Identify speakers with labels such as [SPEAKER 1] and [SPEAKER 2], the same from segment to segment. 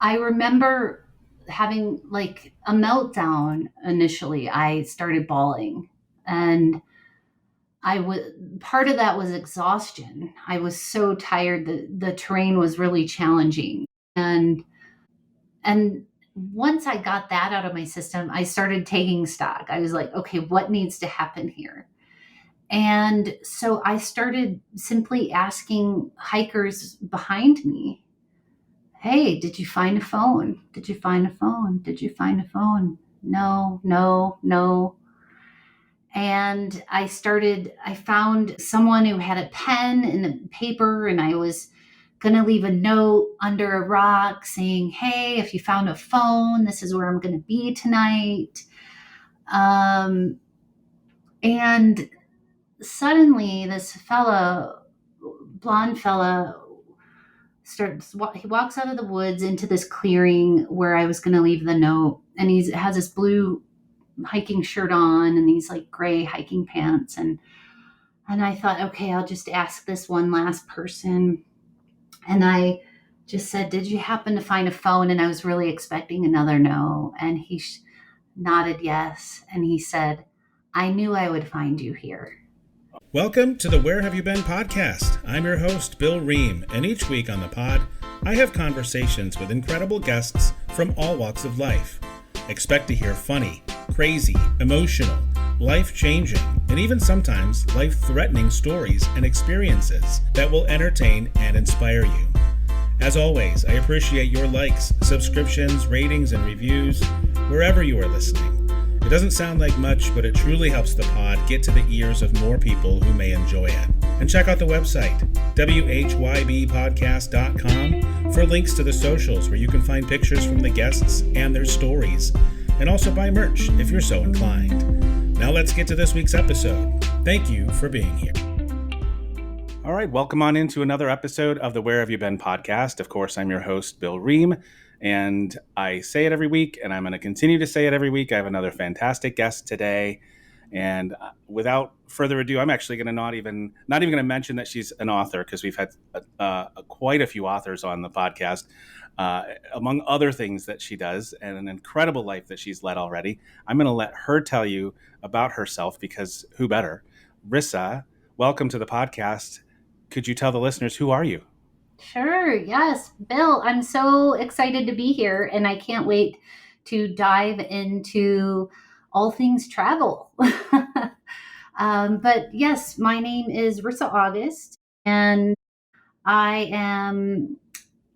[SPEAKER 1] I remember having like a meltdown initially. I started bawling, and I was part of that was exhaustion. I was so tired. The terrain was really challenging. And once I got that out of my system, I started taking stock. I was like, okay, what needs to happen here? And so I started simply asking hikers behind me, hey, did you find a phone? Did you find a phone? Did you find a phone? No, no, no. And I found someone who had a pen and a paper, and I was going to leave a note under a rock saying, hey, if you found a phone, this is where I'm going to be tonight. Um, and suddenly, this blonde fella, he walks out of the woods into this clearing where I was going to leave the note. And he has this blue hiking shirt on and these like gray hiking pants. And I thought, okay, I'll just ask this one last person. And I just said, did you happen to find a phone? And I was really expecting another no. And he nodded yes. And he said, I knew I would find you here.
[SPEAKER 2] Welcome to the Where Have You Been podcast. I'm your host, Bill Ream, and each week on the pod, I have conversations with incredible guests from all walks of life. Expect to hear funny, crazy, emotional, life-changing, and even sometimes life-threatening stories and experiences that will entertain and inspire you. As always, I appreciate your likes, subscriptions, ratings, and reviews wherever you are listening. It doesn't sound like much, but it truly helps the pod get to the ears of more people who may enjoy it. And check out the website, whybpodcast.com, for links to the socials where you can find pictures from the guests and their stories, and also buy merch if you're so inclined. Now let's get to this week's episode. Thank you for being here. All right, welcome on into another episode of the Where Have You Been podcast. Of course, I'm your host, Bill Ream. And I say it every week, and I'm going to continue to say it every week. I have another fantastic guest today. And without further ado, I'm actually going to not even going to mention that she's an author, because we've had quite a few authors on the podcast, among other things that she does, and an incredible life that she's led already. I'm going to let her tell you about herself, because who better? Rissa, welcome to the podcast. Could you tell the listeners, who are you?
[SPEAKER 1] Sure. Yes. Bill, I'm so excited to be here, and I can't wait to dive into all things travel. But yes, my name is Risa August, and I am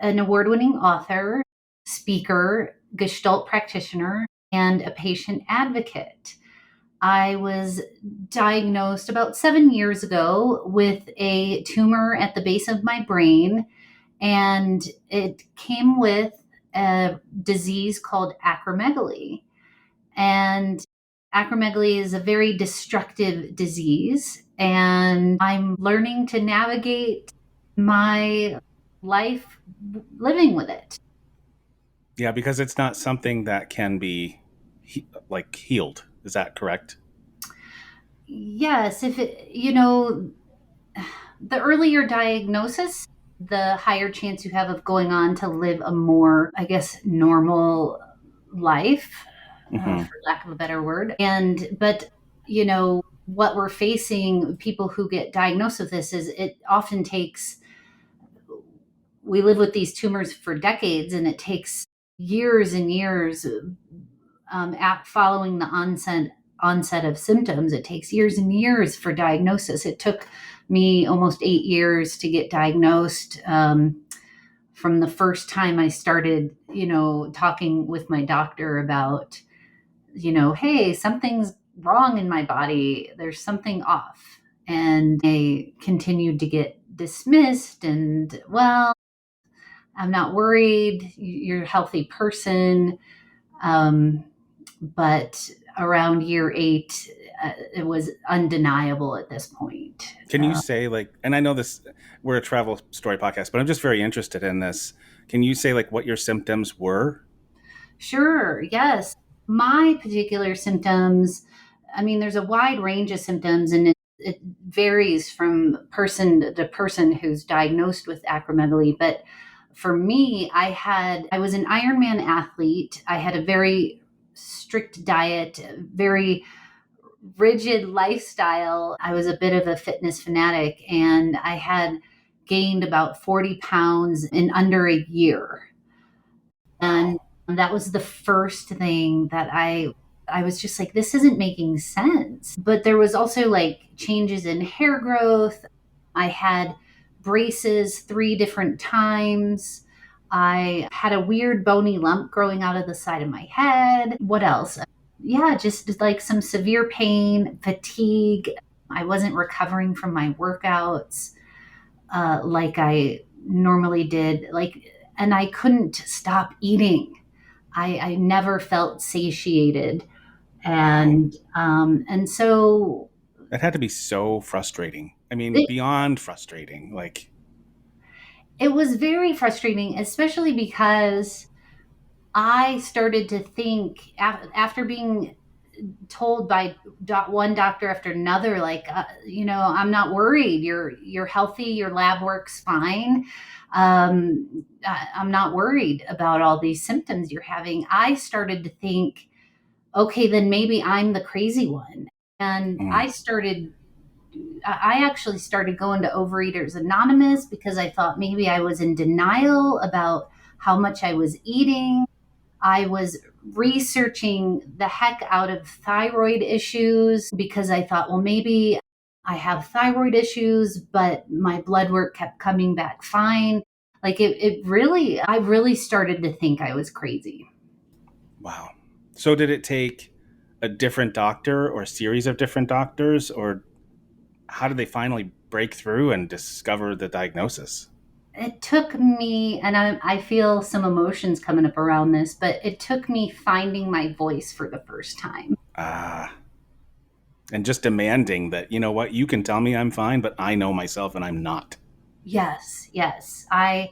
[SPEAKER 1] an award-winning author, speaker, Gestalt practitioner, and a patient advocate. I was diagnosed about 7 years ago with a tumor at the base of my brain, and it came with a disease called acromegaly. And acromegaly is a very destructive disease, and I'm learning to navigate my life living with it.
[SPEAKER 2] Yeah, because it's not something that can be healed. Is that correct?
[SPEAKER 1] Yes, the earlier diagnosis, the higher chance you have of going on to live a more, I guess, normal life, for lack of a better word. But what we're facing, people who get diagnosed with this, is it often takes, we live with these tumors for decades, and it takes years and years following the onset of symptoms. It takes years and years for diagnosis. It took me almost 8 years to get diagnosed, from the first time I started, talking with my doctor about, hey, something's wrong in my body. There's something off. And I continued to get dismissed, and, well, I'm not worried. You're a healthy person. But around year 8, it was undeniable at this point.
[SPEAKER 2] Can you say, and I know we're a travel story podcast, but I'm just very interested in this. Can you say what your symptoms were?
[SPEAKER 1] Sure. Yes. My particular symptoms, there's a wide range of symptoms, and it varies from person to person who's diagnosed with acromegaly. But for me, I was an Ironman athlete. I had a very strict diet, very rigid lifestyle. I was a bit of a fitness fanatic, and I had gained about 40 pounds in under a year. And
[SPEAKER 2] Wow.
[SPEAKER 1] that was the first thing that I was just like, this isn't making sense. But there was also like changes in hair growth. I had braces 3 different times. I had a weird bony lump growing out of the side of my head. What else? Yeah, just like some severe pain, fatigue. I wasn't recovering from my workouts like I normally did. And I couldn't stop eating. I never felt satiated,
[SPEAKER 2] Wow.
[SPEAKER 1] and so
[SPEAKER 2] That had to be so frustrating. I mean,
[SPEAKER 1] it,
[SPEAKER 2] beyond frustrating. Like,
[SPEAKER 1] it was very frustrating, especially because I started to think after being told by one doctor after another, like, I'm not worried. You're healthy. Your lab works fine. I'm not worried about all these symptoms you're having. I started to think, okay, then maybe I'm the crazy one. And
[SPEAKER 2] mm,
[SPEAKER 1] I actually started going to Overeaters Anonymous because I thought maybe I was in denial about how much I was eating. I was researching the heck out of thyroid issues because I thought, well, maybe I have thyroid issues, but my blood work kept coming back fine. Like I really started to think I was crazy.
[SPEAKER 2] wow. So, did it take a different doctor or a series of different doctors, or how did they finally break through and discover the diagnosis?
[SPEAKER 1] It took me, and I feel some emotions coming up around this, but it took me finding my voice for the first time.
[SPEAKER 2] Ah, and just demanding that, you know what, you can tell me I'm fine, but I know myself and I'm not.
[SPEAKER 1] Yes, yes. I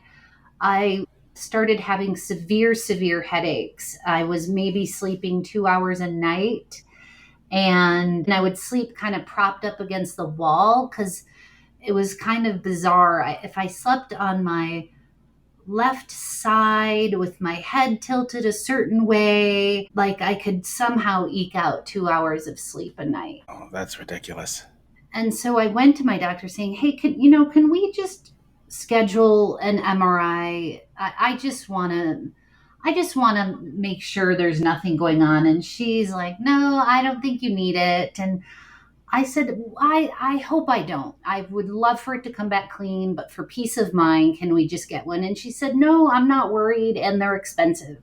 [SPEAKER 1] started having severe headaches. I was maybe sleeping 2 hours a night, and I would sleep kind of propped up against the wall because it was kind of bizarre. If I slept on my left side with my head tilted a certain way, like I could somehow eke out 2 hours of sleep a night.
[SPEAKER 2] Oh, that's ridiculous.
[SPEAKER 1] And so I went to my doctor saying, "Hey, can we just schedule an MRI? I just want to make sure there's nothing going on." And she's like, "No, I don't think you need it." And I said, I hope I don't. I would love for it to come back clean, but for peace of mind, can we just get one?" And she said, "No, I'm not worried, and they're expensive."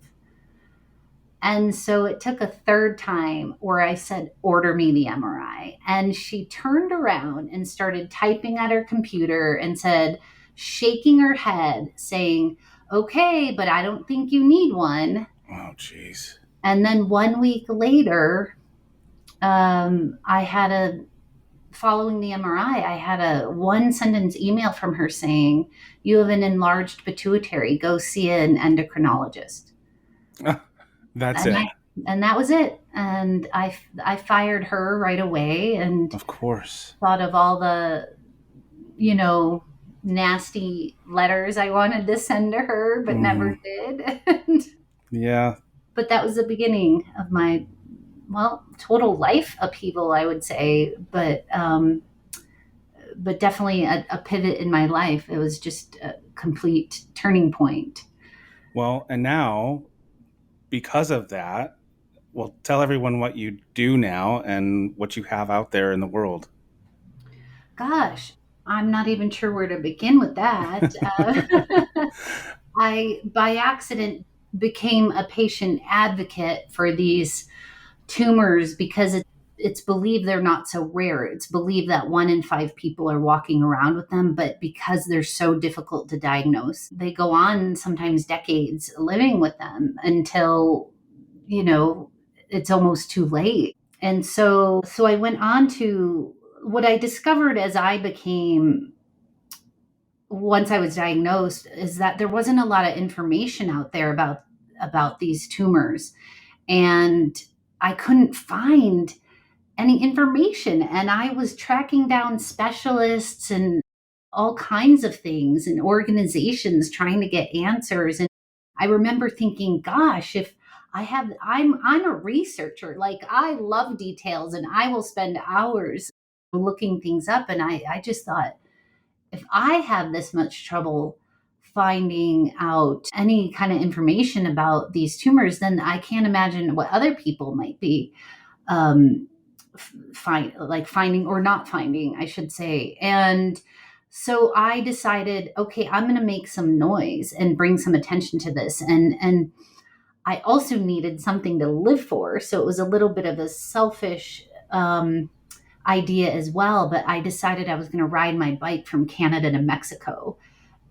[SPEAKER 1] And so it took a third time where I said, "Order me the MRI." And she turned around and started typing at her computer and said, shaking her head, saying, "Okay, but I don't think you need one."
[SPEAKER 2] Oh, jeez.
[SPEAKER 1] And then 1 week later, I had following the MRI, I had a one sentence email from her saying, "You have an enlarged pituitary. Go see an endocrinologist."
[SPEAKER 2] That's
[SPEAKER 1] And I,
[SPEAKER 2] it.
[SPEAKER 1] and that was it. And I fired her right away and
[SPEAKER 2] Of course.
[SPEAKER 1] thought of all the, you know, nasty letters I wanted to send to her, but never
[SPEAKER 2] Mm,
[SPEAKER 1] did.
[SPEAKER 2] yeah.
[SPEAKER 1] But that was the beginning of my, well, total life upheaval, I would say. But definitely a pivot in my life. It was just a complete turning point.
[SPEAKER 2] Well, and now, because of that, well, tell everyone what you do now and what you have out there in the world.
[SPEAKER 1] Gosh, I'm not even sure where to begin with that. I, by accident, became a patient advocate for these tumors because it's believed they're not so rare. It's believed that 1 in 5 people are walking around with them, but because they're so difficult to diagnose, they go on sometimes decades living with them until, you know, it's almost too late. And so I went on to what I discovered as I became once I was diagnosed is that there wasn't a lot of information out there about these tumors, and I couldn't find any information. And I was tracking down specialists and all kinds of things and organizations trying to get answers. And I remember thinking, gosh, if I'm a researcher, like I love details and I will spend hours looking things up. And I just thought, if I have this much trouble finding out any kind of information about these tumors, then I can't imagine what other people might be um, finding or not finding, I should say. And so I decided, okay, I'm going to make some noise and bring some attention to this. And I also needed something to live for, so it was a little bit of a selfish idea as well. But I decided I was going to ride my bike from Canada to Mexico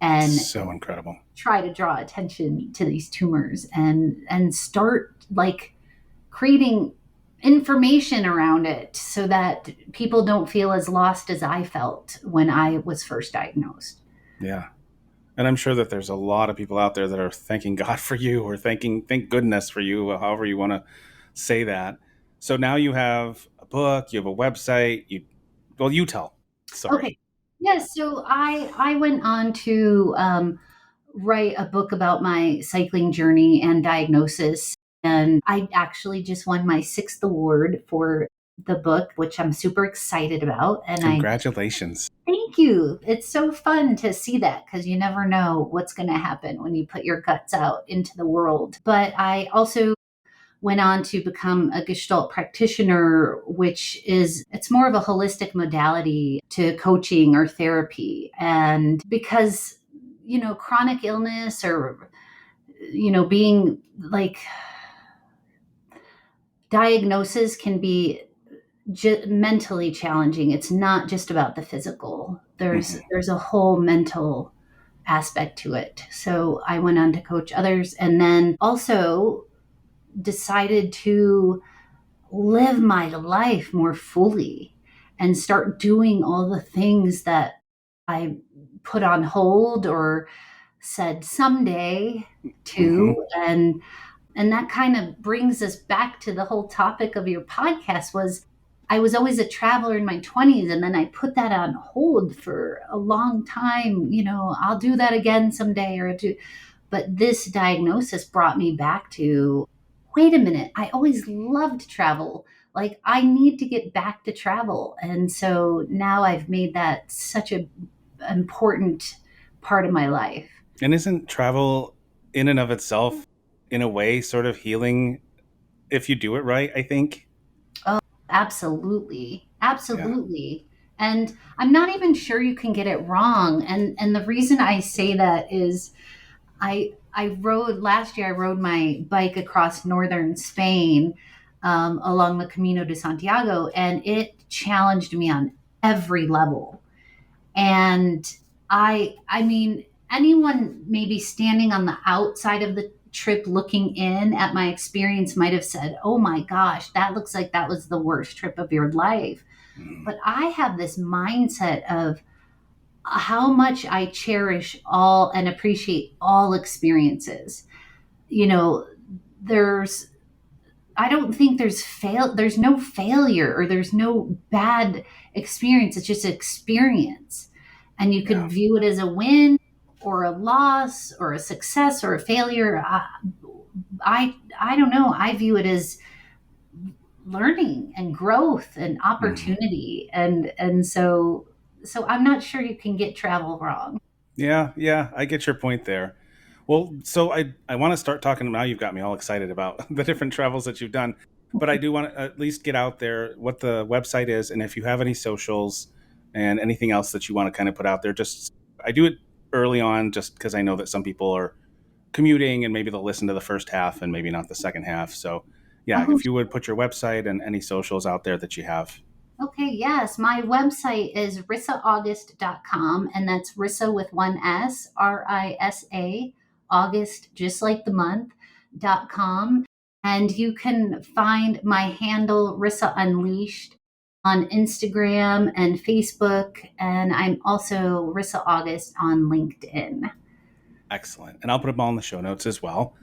[SPEAKER 1] and
[SPEAKER 2] So incredible.
[SPEAKER 1] try to draw attention to these tumors and start like creating information around it so that people don't feel as lost as I felt when I was first diagnosed.
[SPEAKER 2] Yeah. And I'm sure that there's a lot of people out there that are thanking God for you, or thank goodness for you, however you want to say that. So now you have a book, you have a website, you tell. Sorry.
[SPEAKER 1] Okay. Yes. So I went on to write a book about my cycling journey and diagnosis. And I actually just won my sixth award for the book, which I'm super excited about. And I
[SPEAKER 2] Congratulations.
[SPEAKER 1] thank you. It's so fun to see that because you never know what's going to happen when you put your guts out into the world. But I also went on to become a Gestalt practitioner, which it's more of a holistic modality to coaching or therapy. And because, chronic illness or, being like diagnosis can be mentally challenging. It's not just about the physical. There's a whole mental aspect to it. So I went on to coach others and then also decided to live my life more fully and start doing all the things that I put on hold or said someday to. And that kind of brings us back to the whole topic of your podcast. Was I was always a traveler in my 20s, and then I put that on hold for a long time. I'll do that again someday but this diagnosis brought me back to, wait a minute, I always loved travel. Like, I need to get back to travel. And so now I've made that such a important part of my life.
[SPEAKER 2] And isn't travel in and of itself, in a way, sort of healing if you do it right, I think?
[SPEAKER 1] Oh, absolutely. Absolutely. Yeah. And I'm not even sure you can get it wrong. And the reason I say that is last year I rode my bike across northern Spain along the Camino de Santiago, and it challenged me on every level. And I mean, anyone maybe standing on the outside of the trip looking in at my experience might have said, oh my gosh, that looks like that was the worst trip of your life. But I have this mindset of how much I cherish all and appreciate all experiences. There's I don't think there's no failure or there's no bad experience. It's just experience. And you could view it as a win or a loss or a success or a failure. I don't know. I view it as learning and growth and opportunity. And so I'm not sure you can get travel wrong.
[SPEAKER 2] Yeah, I get your point there. Well, so I want to start talking now. You've got me all excited about the different travels that you've done, but I do want to at least get out there what the website is, and if you have any socials and anything else that you want to kind of put out there. Just I do it early on just because I know that some people are commuting and maybe they'll listen to the first half and maybe not the second half. So yeah, if you would put your website and any socials out there that you have.
[SPEAKER 1] Okay, yes. My website is risaaugust.com, and that's Rissa with one S, Risa, August, just like the month.com. And you can find my handle, Rissa Unleashed, on Instagram and Facebook. And I'm also Risa August on LinkedIn.
[SPEAKER 2] Excellent. And I'll put them all in the show notes as well.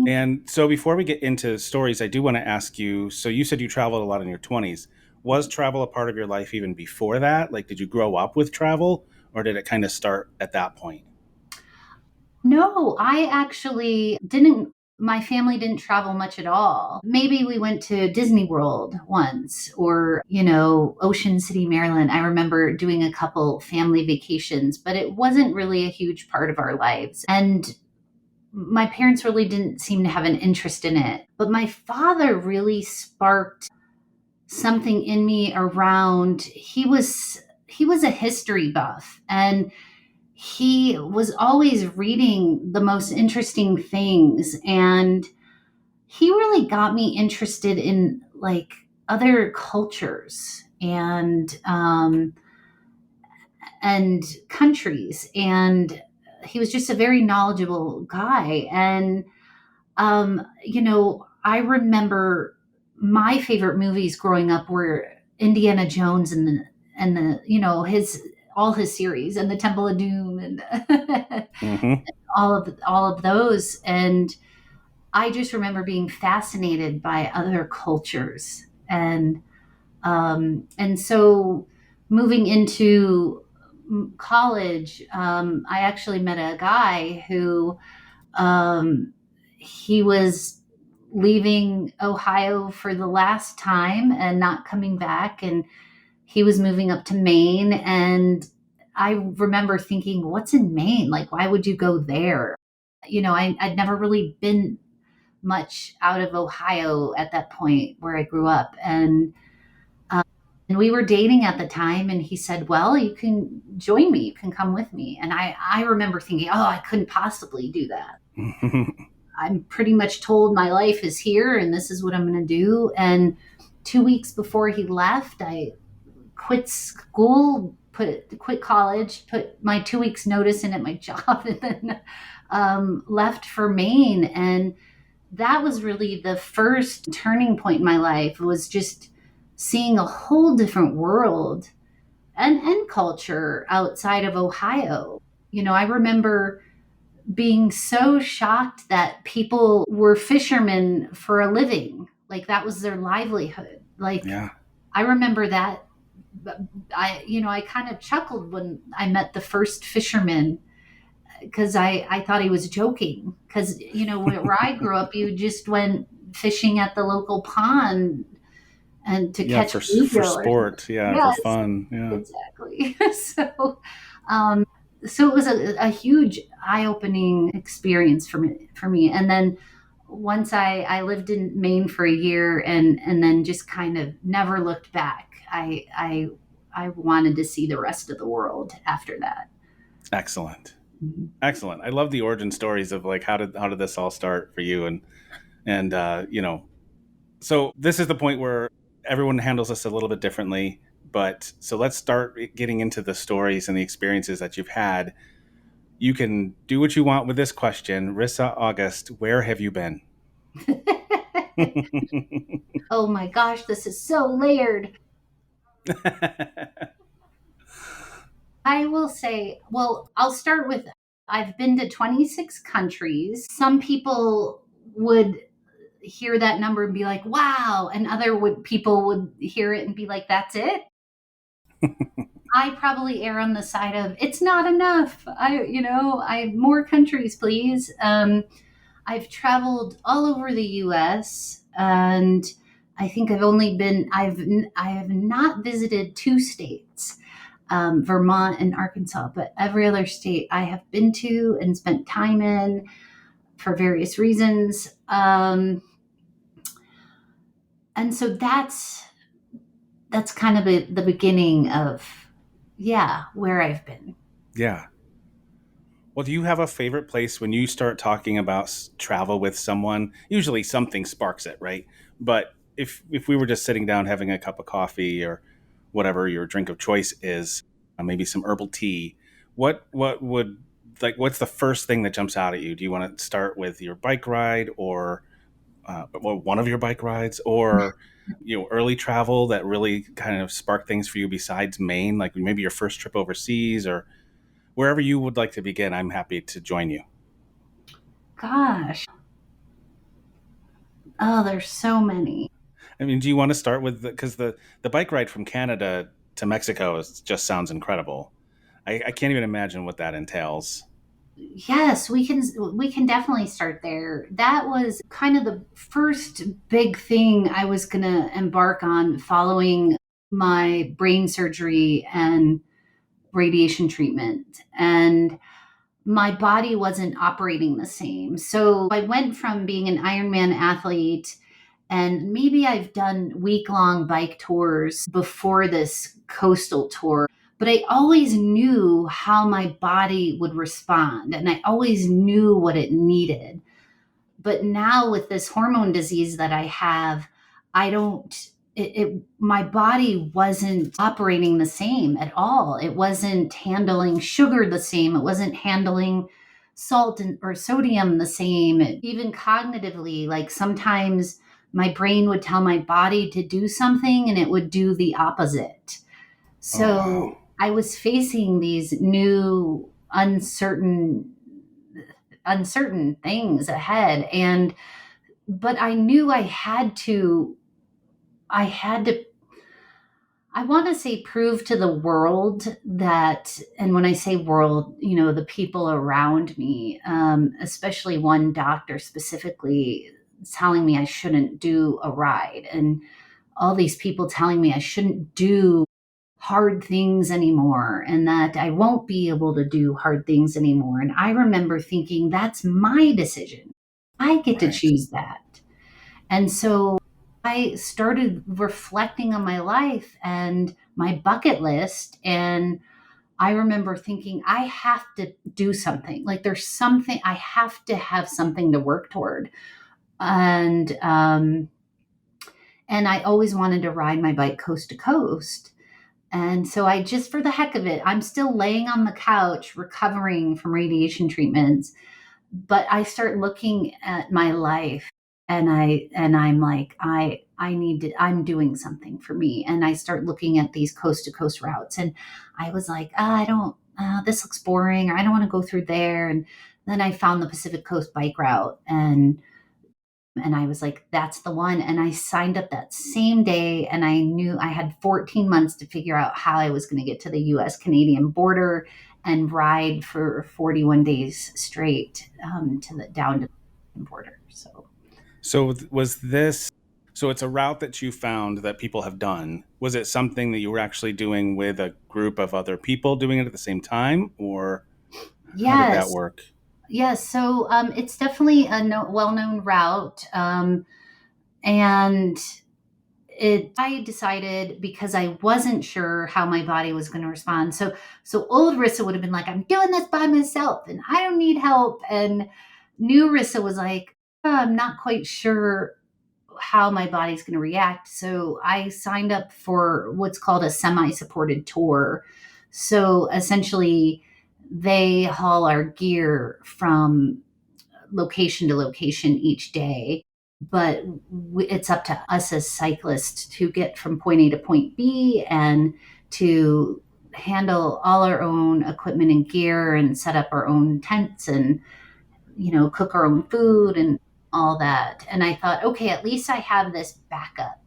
[SPEAKER 2] And so before we get into stories, I do want to ask you, so you said you traveled a lot in your 20s. Was travel a part of your life even before that? Like, did you grow up with travel, or did it kind of start at that point?
[SPEAKER 1] No, I actually didn't. My family didn't travel much at all. Maybe we went to Disney World once or, Ocean City, Maryland. I remember doing a couple family vacations, but it wasn't really a huge part of our lives. And my parents really didn't seem to have an interest in it. But my father really sparked something in me around he was a history buff, and he was always reading the most interesting things, and he really got me interested in like other cultures and countries, and he was just a very knowledgeable guy. And I remember my favorite movies growing up were Indiana Jones and the his all his series and the Temple of Doom and
[SPEAKER 2] Mm-hmm.
[SPEAKER 1] all of those. And I just remember being fascinated by other cultures. And so moving into college, I actually met a guy who he was leaving Ohio for the last time and not coming back. And he was moving up to Maine. And I remember thinking, what's in Maine? Like, why would you go there? I'd never really been much out of Ohio at that point where I grew up. And we were dating at the time, and he said, well, you can join me, you can come with me. And I remember thinking, oh, I couldn't possibly do that. I'm pretty much told my life is here and this is what I'm going to do. And 2 weeks before he left, I quit school, quit college, put my 2 weeks notice in at my job, and then left for Maine. And that was really the first turning point in my life, was just seeing a whole different world and culture outside of Ohio. I remember being so shocked that people were fishermen for a living. Like that was their livelihood. Like
[SPEAKER 2] Yeah.
[SPEAKER 1] I remember that. I kind of chuckled when I met the first fisherman, because I thought he was joking. Because where I grew up, you just went fishing at the local pond and to
[SPEAKER 2] Yeah,
[SPEAKER 1] catch
[SPEAKER 2] for
[SPEAKER 1] bluegill or something.
[SPEAKER 2] sport. Yeah, for
[SPEAKER 1] Yes,
[SPEAKER 2] fun. Yeah.
[SPEAKER 1] exactly. Um, so it was a huge eye-opening experience for me. And then once I lived in Maine for a year, and then just kind of never looked back. I wanted to see the rest of the world after that.
[SPEAKER 2] Excellent.
[SPEAKER 1] Mhm.
[SPEAKER 2] Excellent. I love the origin stories of like how did this all start for you, and so this is the point where everyone handles this a little bit differently, but so let's start getting into the stories and the experiences that you've had. You can do what you want with this question. Rissa August, where have you been?
[SPEAKER 1] Oh my gosh, this is so layered. I will say, well, I'll start with I've been to 26 countries. Some people would hear that number and be like, wow. And people would hear it and be like, that's it. I probably err on the side of it's not enough. I more countries, please. I've traveled all over the U.S. and I think I have not visited two states, Vermont and Arkansas, but every other state I have been to and spent time in for various reasons. And so that's kind of the beginning of, yeah, where I've been.
[SPEAKER 2] Yeah. Well, do you have a favorite place when you start talking about travel with someone? Usually something sparks it, right? But if we were just sitting down having a cup of coffee or whatever your drink of choice is, maybe some herbal tea, what would like what's the first thing that jumps out at you? Do you want to start with your bike ride or well, one of your bike rides, or early travel that really kind of sparked things for you besides Maine, like maybe your first trip overseas or wherever you would like to begin? I'm happy to join you.
[SPEAKER 1] Gosh, oh, there's so many.
[SPEAKER 2] I mean, do you want to start with because the bike ride from Canada to Mexico just sounds incredible. I can't even imagine what that entails.
[SPEAKER 1] Yes, we can definitely start there. That was kind of the first big thing I was going to embark on following my brain surgery and radiation treatment. And my body wasn't operating the same. So I went from being an Ironman athlete, and maybe I've done week-long bike tours before this coastal tour, but I always knew how my body would respond and I always knew what it needed. But now with this hormone disease that I have, I don't my body wasn't operating the same at all. It wasn't handling sugar the same. It wasn't handling salt or sodium the same. Even cognitively, like sometimes my brain would tell my body to do something and it would do the opposite.
[SPEAKER 2] Oh, wow.
[SPEAKER 1] So I was facing these new uncertain things ahead, and but I knew I had to I want to say prove to the world that, and when I say world, the people around me, especially one doctor specifically telling me I shouldn't do a ride, and all these people telling me I shouldn't do hard things anymore and that I won't be able to do hard things anymore. And I remember thinking, that's my decision. I get to
[SPEAKER 2] Right.
[SPEAKER 1] choose that. And so I started reflecting on my life and my bucket list. And I remember thinking, I have to do something. Like there's something, I have to have something to work toward. And I always wanted to ride my bike coast to coast. And so I just, for the heck of it, I'm still laying on the couch recovering from radiation treatments, but I start looking at my life and I'm like, I'm doing something for me. And I start looking at these coast to coast routes. And I was like, I don't, this looks boring, or I don't want to go through there. And then I found the Pacific Coast bike route, and I was like, that's the one. And I signed up that same day. And I knew I had 14 months to figure out how I was going to get to the US Canadian border and ride for 41 days straight, down to the border. So,
[SPEAKER 2] So was this, so it's a route that you found that people have done. Was it something that you were actually doing with a group of other people doing it at the same time, or how did that
[SPEAKER 1] yes.
[SPEAKER 2] work?
[SPEAKER 1] Yes. So it's definitely a well known route. And I decided, because I wasn't sure how my body was going to respond. So old Rissa would have been like, I'm doing this by myself and I don't need help. And new Rissa was like, I'm not quite sure how my body's going to react. So I signed up for what's called a semi supported tour. So essentially, they haul our gear from location to location each day, but it's up to us as cyclists to get from point A to point B and to handle all our own equipment and gear and set up our own tents and cook our own food and all that. And I thought, okay, at least I have this backup.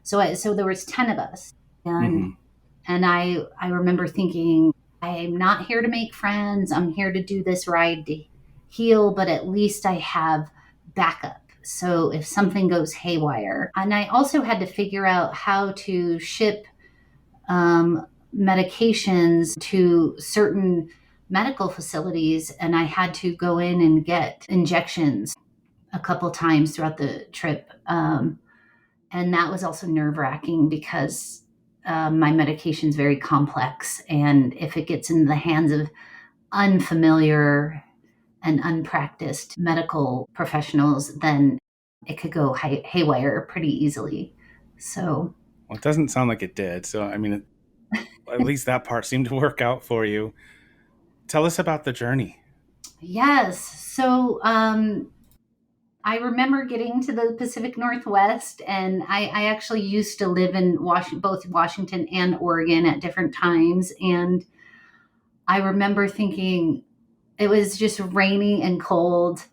[SPEAKER 1] So there was 10 of us, and
[SPEAKER 2] Hmm.
[SPEAKER 1] I remember thinking, I'm not here to make friends. I'm here to do this ride to heal, but at least I have backup. So if something goes haywire, and I also had to figure out how to ship medications to certain medical facilities, and I had to go in and get injections a couple times throughout the trip. And that was also nerve wracking because my medication is very complex. And if it gets in the hands of unfamiliar and unpracticed medical professionals, then it could go haywire pretty easily. So,
[SPEAKER 2] Well, it doesn't sound like it did. So, I mean, at least that part seemed to work out for you. Tell us about the journey.
[SPEAKER 1] yes. So, I remember getting to the Pacific Northwest, and I actually used to live in both Washington and Oregon at different times. And I remember thinking, it was just rainy and cold.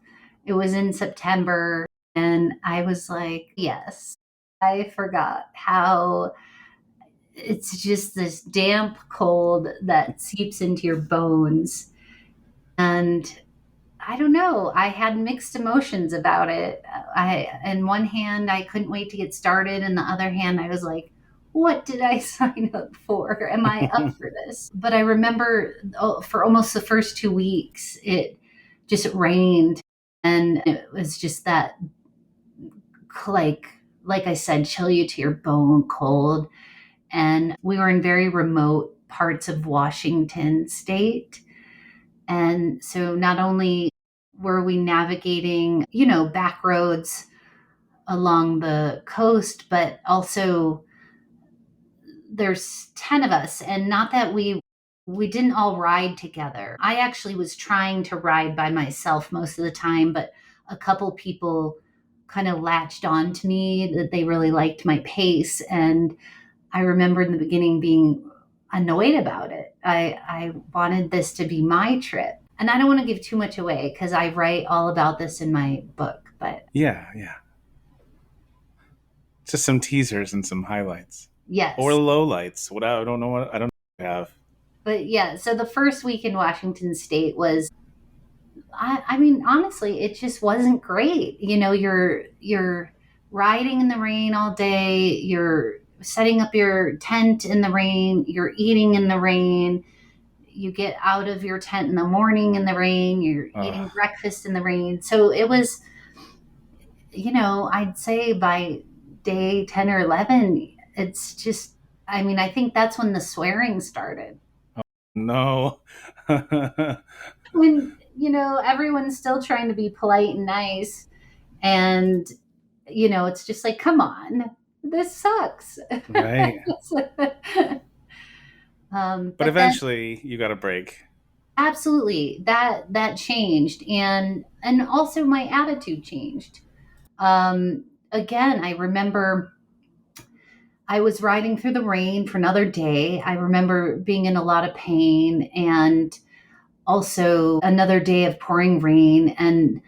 [SPEAKER 1] It was in September, and I was like, yes, I forgot how it's just this damp cold that seeps into your bones. And I don't know, I had mixed emotions about it. In one hand, I couldn't wait to get started. In the other hand, I was like, what did I sign up for? Am I up for this? But I remember for almost the first 2 weeks, it just rained. And it was just that, like, like I said, chill you to your bone cold. And we were in very remote parts of Washington state. And so not only were we navigating, back roads along the coast, but also there's 10 of us, and not that we didn't all ride together. I actually was trying to ride by myself most of the time, but a couple people kind of latched on to me that they really liked my pace. And I remember in the beginning being annoyed about it. I wanted this to be my trip. And I don't want to give too much away because I write all about this in my book, but
[SPEAKER 2] Yeah. Just some teasers and some highlights or
[SPEAKER 1] yes.
[SPEAKER 2] lowlights. What I don't know what I don't have.
[SPEAKER 1] But yeah, so the first week in Washington State was, I mean, honestly, it just wasn't great. You're riding in the rain all day, you're setting up your tent in the rain, you're eating in the rain, you get out of your tent in the morning in the rain, you're
[SPEAKER 2] Ugh.
[SPEAKER 1] eating breakfast in the rain. So it was, I'd say by day 10 or 11, it's just, I mean, I think that's when the swearing started.
[SPEAKER 2] No.
[SPEAKER 1] When, everyone's still trying to be polite and nice. And, it's just like, come on, this sucks.
[SPEAKER 2] Right. But
[SPEAKER 1] But then
[SPEAKER 2] eventually you got a break.
[SPEAKER 1] absolutely that changed. And also my attitude changed. Again, I remember I was riding through the rain for another day. I remember being in a lot of pain, and also another day of pouring rain, and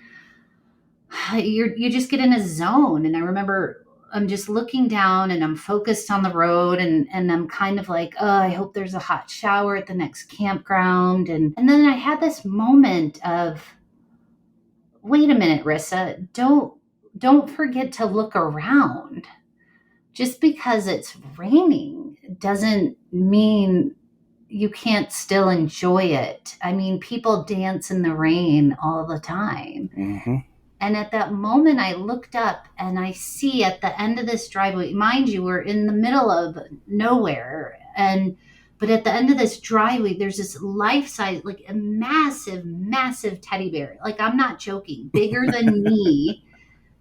[SPEAKER 1] you just get in a zone. And I remember I'm just looking down and I'm focused on the road, and I'm kind of like, oh, I hope there's a hot shower at the next campground. And then I had this moment of, wait a minute, Rissa, don't forget to look around. Just because it's raining doesn't mean you can't still enjoy it. I mean, people dance in the rain all the time.
[SPEAKER 2] Mm-hmm.
[SPEAKER 1] And at that moment, I looked up and I see at the end of this driveway, mind you, we're in the middle of nowhere. But at the end of this driveway, there's this life size, like a massive, massive teddy bear. Like, I'm not joking, bigger than me,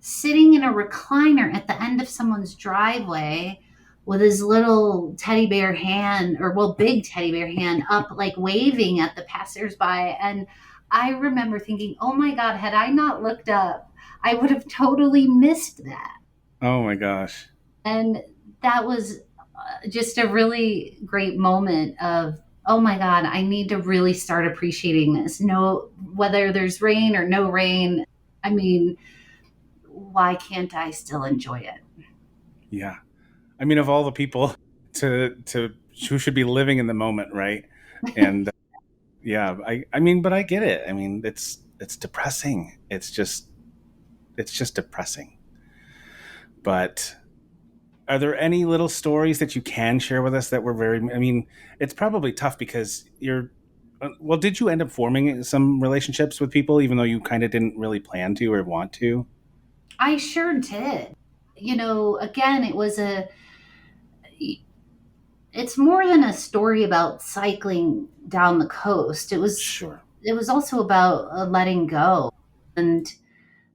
[SPEAKER 1] sitting in a recliner at the end of someone's driveway with his little teddy bear hand, or well, big teddy bear hand up, like waving at the passersby. And I remember thinking, oh my God, had I not looked up, I would have totally missed that.
[SPEAKER 2] Oh my gosh.
[SPEAKER 1] And that was just a really great moment of, oh my God, I need to really start appreciating this. No, whether there's rain or no rain, I mean, why can't I still enjoy it?
[SPEAKER 2] Yeah. I mean, of all the people to who should be living in the moment, right? And yeah, I mean, but I get it. I mean, it's depressing. It's just depressing. But are there any little stories that you can share with us that were very? I mean, it's probably tough because you're. Well, did you end up forming some relationships with people, even though you kind of didn't really plan to or want to?
[SPEAKER 1] I sure did. Again, it's more than a story about cycling down the coast.
[SPEAKER 2] Sure.
[SPEAKER 1] It was also about letting go. And,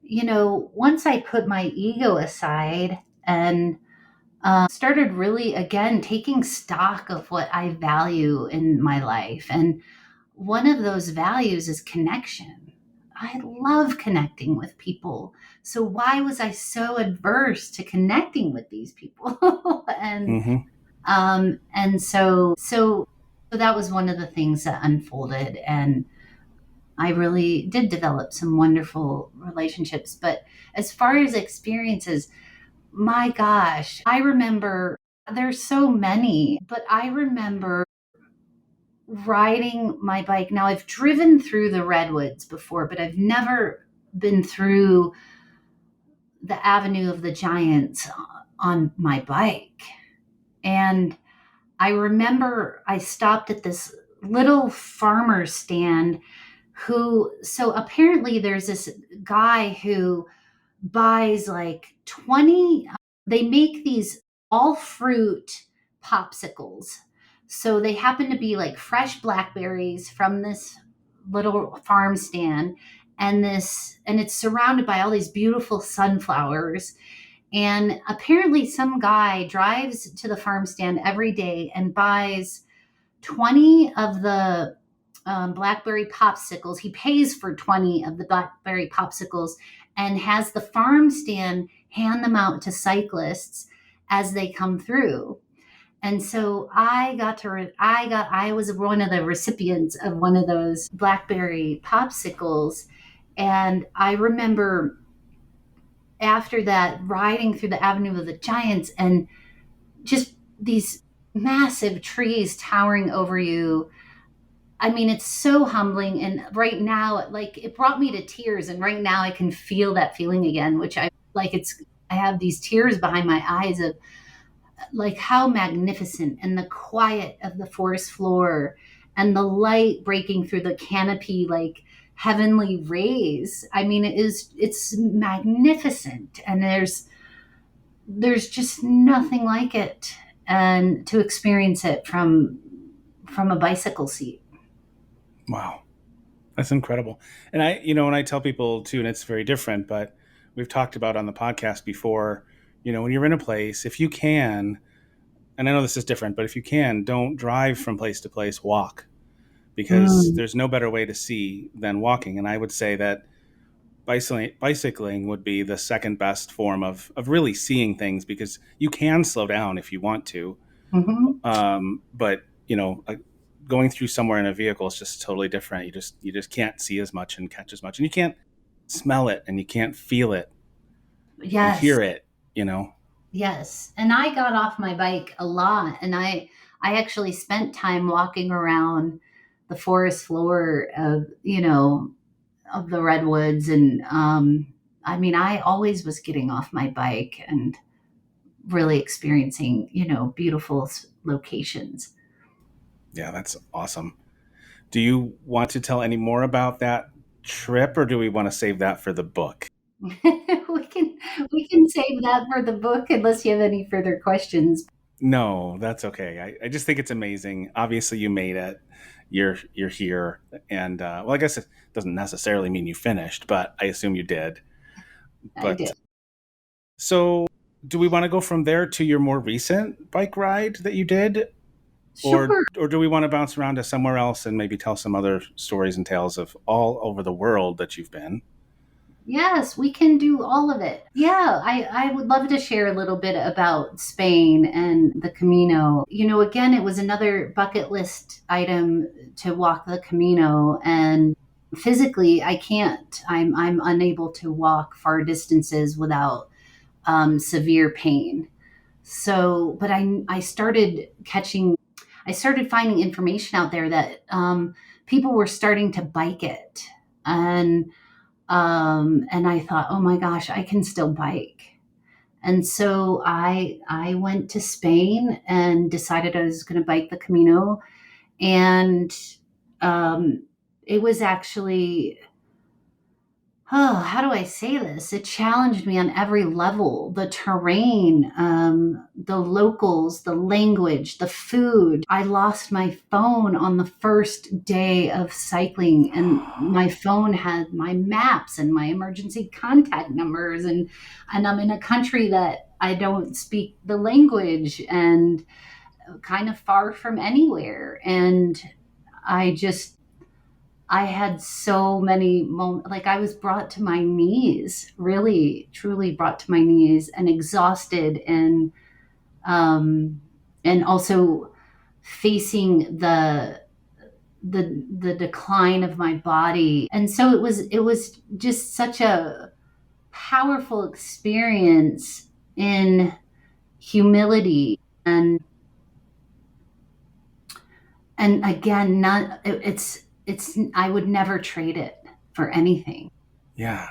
[SPEAKER 1] once I put my ego aside and started really, again, taking stock of what I value in my life. And one of those values is connection. I love connecting with people. So why was I so adverse to connecting with these people? and
[SPEAKER 2] Mm-hmm.
[SPEAKER 1] and so that was one of the things that unfolded, and I really did develop some wonderful relationships. But as far as experiences, my gosh, I remember There's so many, but I remember riding my bike. Now, I've driven through the redwoods before, but I've never been through the Avenue of the Giants on my bike. And I remember I stopped at this little farmer stand so apparently there's this guy who buys like 20, they make these all fruit popsicles. So they happen to be like fresh blackberries from this little farm stand, and it's surrounded by all these beautiful sunflowers. And apparently some guy drives to the farm stand every day and buys 20 of the blackberry popsicles. He pays for 20 of the blackberry popsicles and has the farm stand hand them out to cyclists as they come through. And so I was one of the recipients of one of those blackberry popsicles. And I remember after that riding through the Avenue of the Giants and just these massive trees towering over you. I mean, it's so humbling. And right now, like, it brought me to tears. And right now I can feel that feeling again, which I like. I have these tears behind my eyes of like how magnificent, and the quiet of the forest floor and the light breaking through the canopy, like heavenly rays. I mean, it's magnificent. And there's just nothing like it. And to experience it from a bicycle seat.
[SPEAKER 2] Wow. That's incredible. And when I tell people too, and it's very different, but we've talked about on the podcast before, when you're in a place, if you can, and I know this is different, but if you can, don't drive from place to place, walk, because there's no better way to see than walking. And I would say that bicycling would be the second best form of really seeing things, because you can slow down if you want to. But going through somewhere in a vehicle is just totally different. You just can't see as much and catch as much, and you can't smell it, and you can't feel it and
[SPEAKER 1] Yes.
[SPEAKER 2] hear it.
[SPEAKER 1] Yes. And I got off my bike a lot, and I actually spent time walking around the forest floor of the redwoods. And I mean, I always was getting off my bike and really experiencing, beautiful locations.
[SPEAKER 2] Yeah, that's awesome. Do you want to tell any more about that trip, or do we want to save that for the book?
[SPEAKER 1] we can save that for the book unless you have any further questions.
[SPEAKER 2] No, that's okay. I just think it's amazing. Obviously, you made it. You're here, and well, I guess it doesn't necessarily mean you finished, but I assume you did.
[SPEAKER 1] I did.
[SPEAKER 2] So, do we want to go from there to your more recent bike ride that you did?
[SPEAKER 1] Sure.
[SPEAKER 2] Or do we want to bounce around to somewhere else and maybe tell some other stories and tales of all over the world that you've been?
[SPEAKER 1] Yes, we can do all of it. Yeah, I would love to share a little bit about Spain and the Camino. Again, it was another bucket list item to walk the Camino, and physically I can't. I'm unable to walk far distances without severe pain. So, but I started finding information out there that people were starting to bike it. And I thought, oh my gosh, I can still bike. And so I went to Spain and decided I was going to bike the Camino. And it was actually, how do I say this? It challenged me on every level: the terrain, the locals, the language, the food. I lost my phone on the first day of cycling, and my phone had my maps and my emergency contact numbers. And I'm in a country that I don't speak the language, and kind of far from anywhere. And I had so many moments, like I was brought to my knees, really, truly brought to my knees, and exhausted, and also facing the decline of my body. And so it was just such a powerful experience in humility. And again, not it's I would never trade it for anything.
[SPEAKER 2] Yeah.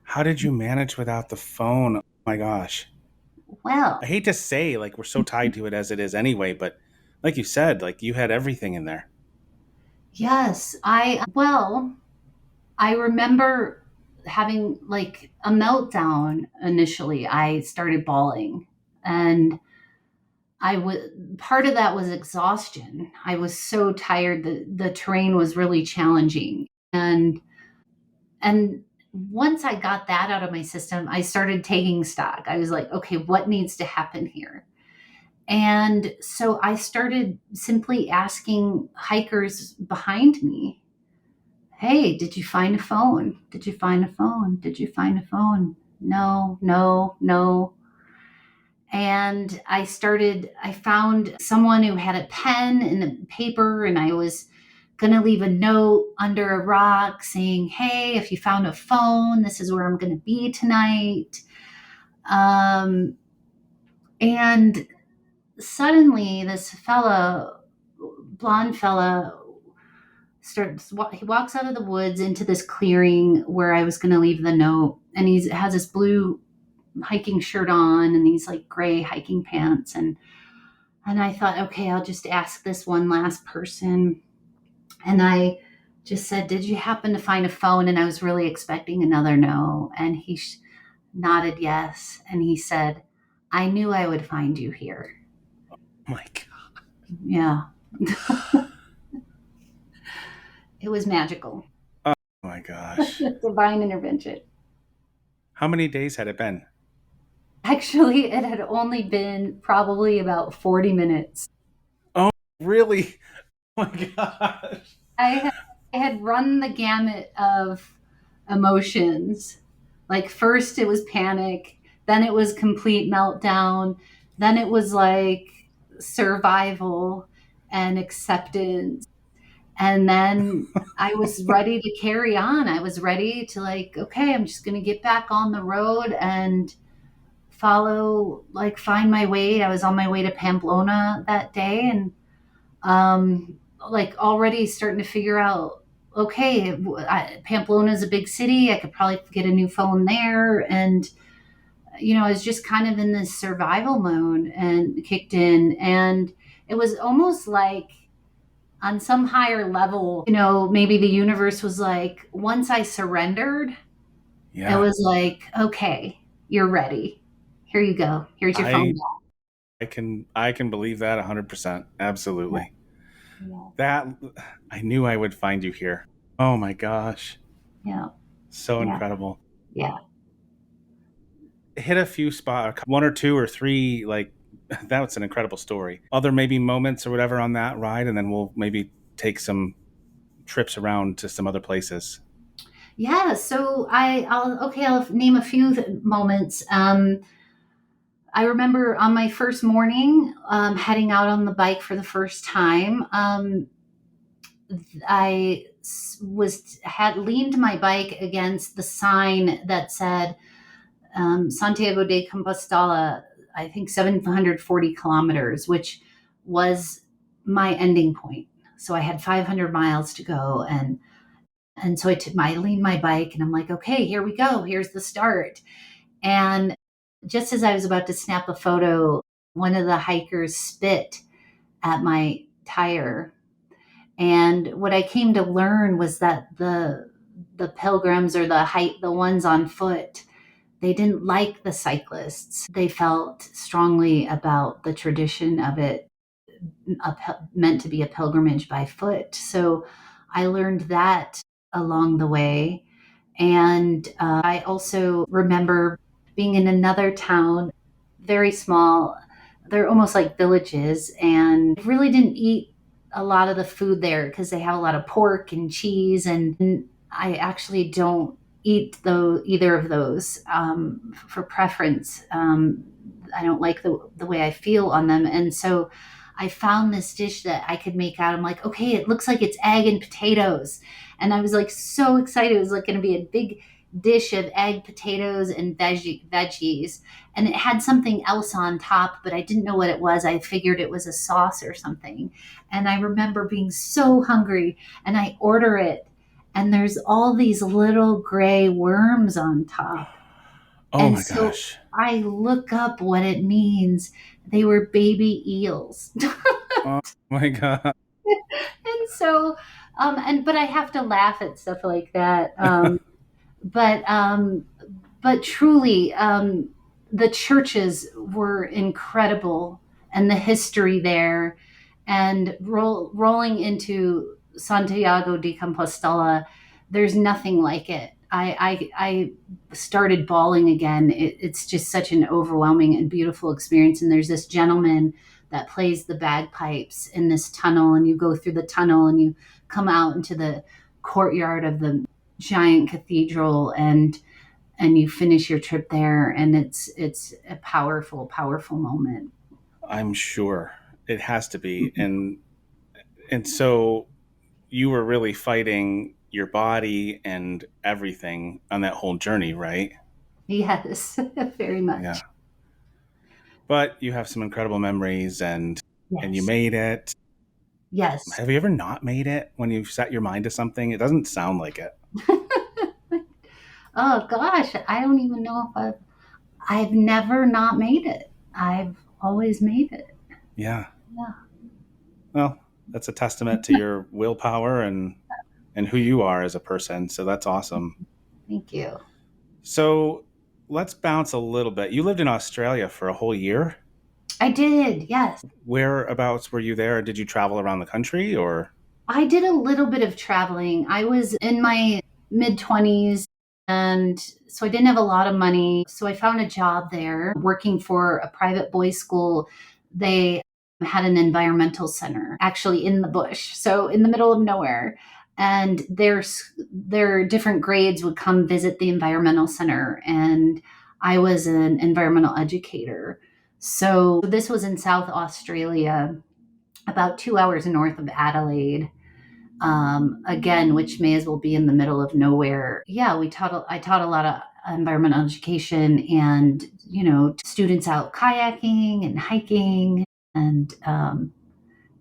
[SPEAKER 2] How did you manage without the phone? Oh my gosh. I
[SPEAKER 1] Well,
[SPEAKER 2] hate to say, like, we're so tied to it as it is anyway, but like you said, like, you had everything in there.
[SPEAKER 1] yes, I remember having like a meltdown initially. I started bawling, and I was part of that was exhaustion. I was so tired. The terrain was really challenging. And once I got that out of my system, I started taking stock. I was like, okay, what needs to happen here? And so I started simply asking hikers behind me, hey, did you find a phone? Did you find a phone? Did you find a phone? No, no, no. And I found someone who had a pen and a paper, and I was going to leave a note under a rock saying, hey, if you found a phone, this is where I'm going to be tonight. Um, and suddenly, this blonde fella, he walks out of the woods into this clearing where I was going to leave the note. And he has this blue hiking shirt on and these like gray hiking pants. And I thought, okay, I'll just ask this one last person. And I just said, did you happen to find a phone? And I was really expecting another no. And he nodded yes. And he said, I knew I would find you here.
[SPEAKER 2] Oh my God.
[SPEAKER 1] Yeah. It was magical.
[SPEAKER 2] Oh my gosh.
[SPEAKER 1] Divine intervention.
[SPEAKER 2] How many days had it been?
[SPEAKER 1] Actually, it had only been probably about 40 minutes.
[SPEAKER 2] Oh, really? Oh my gosh.
[SPEAKER 1] I had, I had run the gamut of emotions. Like, first it was panic, then it was complete meltdown, then it was like survival and acceptance. And then I was ready to carry on. I was ready to, like, okay, I'm just going to get back on the road and find my way. I was on my way to Pamplona that day, and like already starting to figure out, okay, Pamplona is a big city. I could probably get a new phone there. And, I was just kind of in this survival mode and kicked in. And it was almost like on some higher level, maybe the universe was like, once I surrendered, it
[SPEAKER 2] Yeah.
[SPEAKER 1] was like, okay, you're ready. Here you go. Here's your phone
[SPEAKER 2] I
[SPEAKER 1] back.
[SPEAKER 2] I can believe that 100%. Absolutely.
[SPEAKER 1] Yeah.
[SPEAKER 2] That I knew I would find you here. Oh my gosh.
[SPEAKER 1] Yeah.
[SPEAKER 2] So
[SPEAKER 1] Yeah.
[SPEAKER 2] incredible.
[SPEAKER 1] Yeah.
[SPEAKER 2] Hit a few spots, one or two or three, like that's an incredible story. Other maybe moments or whatever on that ride, and then we'll maybe take some trips around to some other places.
[SPEAKER 1] Yeah. So I'll name a few moments. I remember on my first morning, heading out on the bike for the first time. Had leaned my bike against the sign that said Santiago de Compostela, I think 740 kilometers, which was my ending point. So I had 500 miles to go, and so I leaned my bike, and I'm like, okay, here we go. Here's the start. And just as I was about to snap a photo, one of the hikers spit at my tire. And what I came to learn was that the pilgrims, or the ones on foot, they didn't like the cyclists. They felt strongly about the tradition of it, meant to be a pilgrimage by foot. So I learned that along the way. And I also remember being in another town, very small. They're almost like villages, and really didn't eat a lot of the food there because they have a lot of pork and cheese. And I actually don't eat either of those for preference. I don't like the way I feel on them. And so I found this dish that I could make out. I'm like, okay, it looks like it's egg and potatoes. And I was like so excited. It was like going to be a big dish of egg, potatoes, and veggies, and it had something else on top, but I didn't know what it was. I figured it was a sauce or something. And I remember being so hungry, and I order it, and there's all these little gray worms on top.
[SPEAKER 2] Oh
[SPEAKER 1] And
[SPEAKER 2] my
[SPEAKER 1] so
[SPEAKER 2] gosh.
[SPEAKER 1] I look up what it means. They were baby eels.
[SPEAKER 2] Oh my god.
[SPEAKER 1] And so but I have to laugh at stuff like that. But but truly, the churches were incredible, and the history there, and rolling into Santiago de Compostela, there's nothing like it. I started bawling again. It's just such an overwhelming and beautiful experience. And there's this gentleman that plays the bagpipes in this tunnel, and you go through the tunnel and you come out into the courtyard of the giant cathedral, and you finish your trip there, and it's a powerful moment.
[SPEAKER 2] I'm sure it has to be. And so you were really fighting your body and everything on that whole journey, right?
[SPEAKER 1] Yes, very
[SPEAKER 2] Yeah.
[SPEAKER 1] much.
[SPEAKER 2] But you have some incredible memories and you
[SPEAKER 1] Yes,
[SPEAKER 2] made it.
[SPEAKER 1] yes.
[SPEAKER 2] Have you ever not made it when you've set your mind to something? It doesn't sound like it.
[SPEAKER 1] Oh gosh, I don't even know if I've never not made it. I've always made it.
[SPEAKER 2] Yeah.
[SPEAKER 1] Yeah.
[SPEAKER 2] Well, that's a testament to your willpower and who you are as a person. So that's awesome.
[SPEAKER 1] Thank you.
[SPEAKER 2] So let's bounce a little bit. You lived in Australia for a whole year.
[SPEAKER 1] I did, yes.
[SPEAKER 2] Whereabouts were you there? Did you travel around the country or?
[SPEAKER 1] I did a little bit of traveling. I was in my mid 20s, and so I didn't have a lot of money. So I found a job there working for a private boys' school. They had an environmental center actually in the bush, so in the middle of nowhere. And their different grades would come visit the environmental center, and I was an environmental educator. So this was in South Australia, about 2 hours north of Adelaide, again, which may as well be in the middle of nowhere. Yeah, I taught a lot of environmental education, and students out kayaking and hiking, and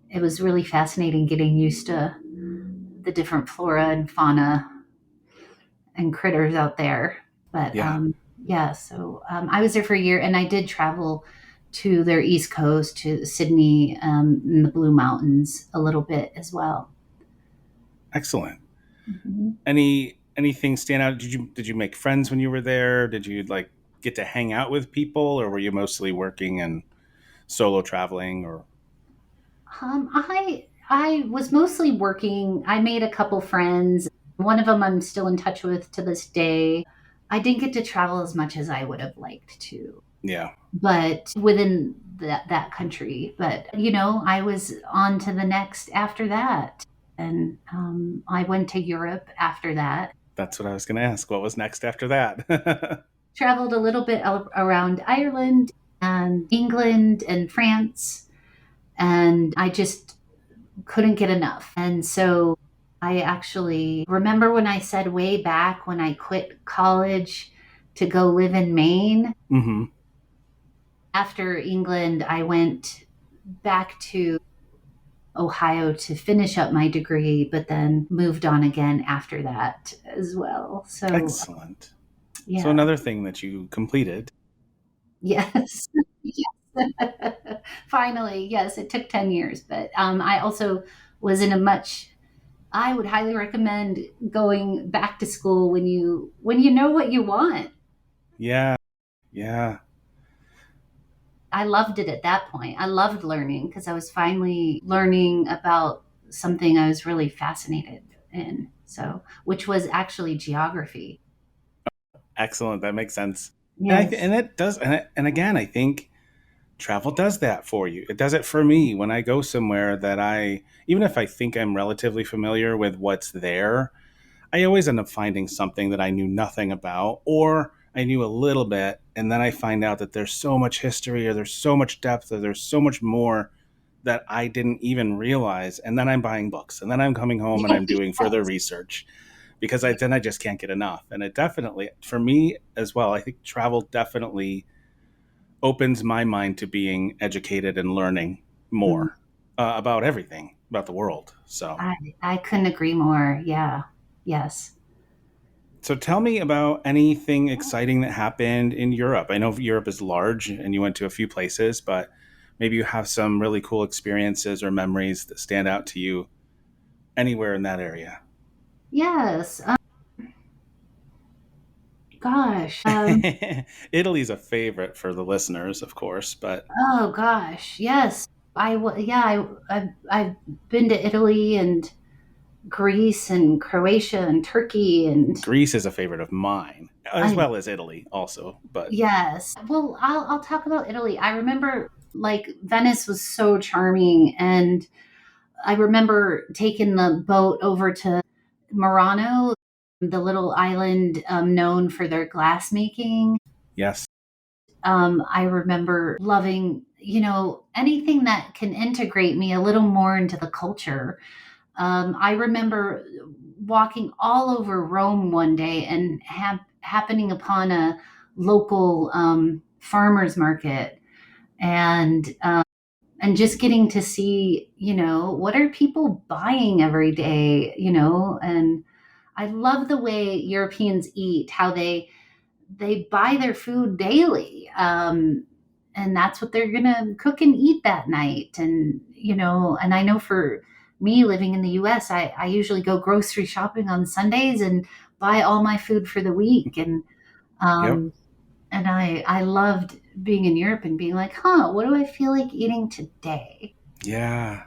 [SPEAKER 1] it was really fascinating getting used to the different flora and fauna and critters out there. But
[SPEAKER 2] Yeah,
[SPEAKER 1] yeah, so I was there for a year, and I did travel to their east coast, to Sydney, in the Blue Mountains a little bit as well.
[SPEAKER 2] excellent.
[SPEAKER 1] Mhm.
[SPEAKER 2] Anything stand out? Did you make friends when you were there? Did you like get to hang out with people, or were you mostly working and solo traveling? Or
[SPEAKER 1] I was mostly working. I made a couple friends. One of them I'm still in touch with to this day. I didn't get to travel as much as I would have liked to,
[SPEAKER 2] yeah,
[SPEAKER 1] but within that country. But I was on to the next after that, and I went to Europe after that.
[SPEAKER 2] that's what I was going to ask. What was next after that?
[SPEAKER 1] Traveled a little bit around Ireland and England and France, and I just couldn't get enough. And so I actually remember when I said way back when I quit college to go live in Maine.
[SPEAKER 2] Hmm.
[SPEAKER 1] After England, I went back to Ohio to finish up my degree, but then moved on again after that as well. So,
[SPEAKER 2] Excellent. So
[SPEAKER 1] yeah,
[SPEAKER 2] another thing that you completed.
[SPEAKER 1] yes. Yes. Finally, yes, it took 10 years, but I also was in a much I would highly recommend going back to school when you know what you want.
[SPEAKER 2] Yeah, yeah,
[SPEAKER 1] I loved it at that point. I loved learning because I was finally learning about something I was really fascinated in. So, which was actually geography.
[SPEAKER 2] excellent. That makes sense.
[SPEAKER 1] Yes.
[SPEAKER 2] And it does. And again, I think travel does that for you. It does it for me when I go somewhere that even if I think I'm relatively familiar with what's there, I always end up finding something that I knew nothing about, or I knew a little bit, and then I find out that there's so much history, or there's so much depth, or there's so much more that I didn't even realize. And then I'm buying books, and then I'm coming home and I'm doing further research because then I just can't get enough. And it definitely, for me as well, I think travel definitely opens my mind to being educated and learning
[SPEAKER 1] Mhm.
[SPEAKER 2] more about everything about the world. So,
[SPEAKER 1] I couldn't agree more. Yeah. Yes.
[SPEAKER 2] so tell me about anything exciting that happened in Europe. I know Europe is large and you went to a few places, but maybe you have some really cool experiences or memories that stand out to you anywhere in that area.
[SPEAKER 1] Yes. Gosh.
[SPEAKER 2] Italy's a favorite for the listeners, of course, but
[SPEAKER 1] Oh gosh. Yes. Yeah, I've been to Italy and Greece and Croatia and Turkey and
[SPEAKER 2] Greece is a favorite of mine, as
[SPEAKER 1] I
[SPEAKER 2] well as Italy also. But
[SPEAKER 1] yes. Well, I'll talk about Italy. I remember like Venice was so charming, and I remember taking the boat over to Murano, the little island known for their glass making.
[SPEAKER 2] yes,
[SPEAKER 1] I remember loving, anything that can integrate me a little more into the culture. I remember walking all over Rome one day and happening upon a local farmers market, and just getting to see, what are people buying every day, and I love the way Europeans eat, how they buy their food daily. And that's what they're going to cook and eat that night. And, and I know for me living in the US, I usually go grocery shopping on Sundays and buy all my food for the week.
[SPEAKER 2] yep,
[SPEAKER 1] Um, and I loved being in Europe and being like, huh, what do I feel like eating today?
[SPEAKER 2] yeah.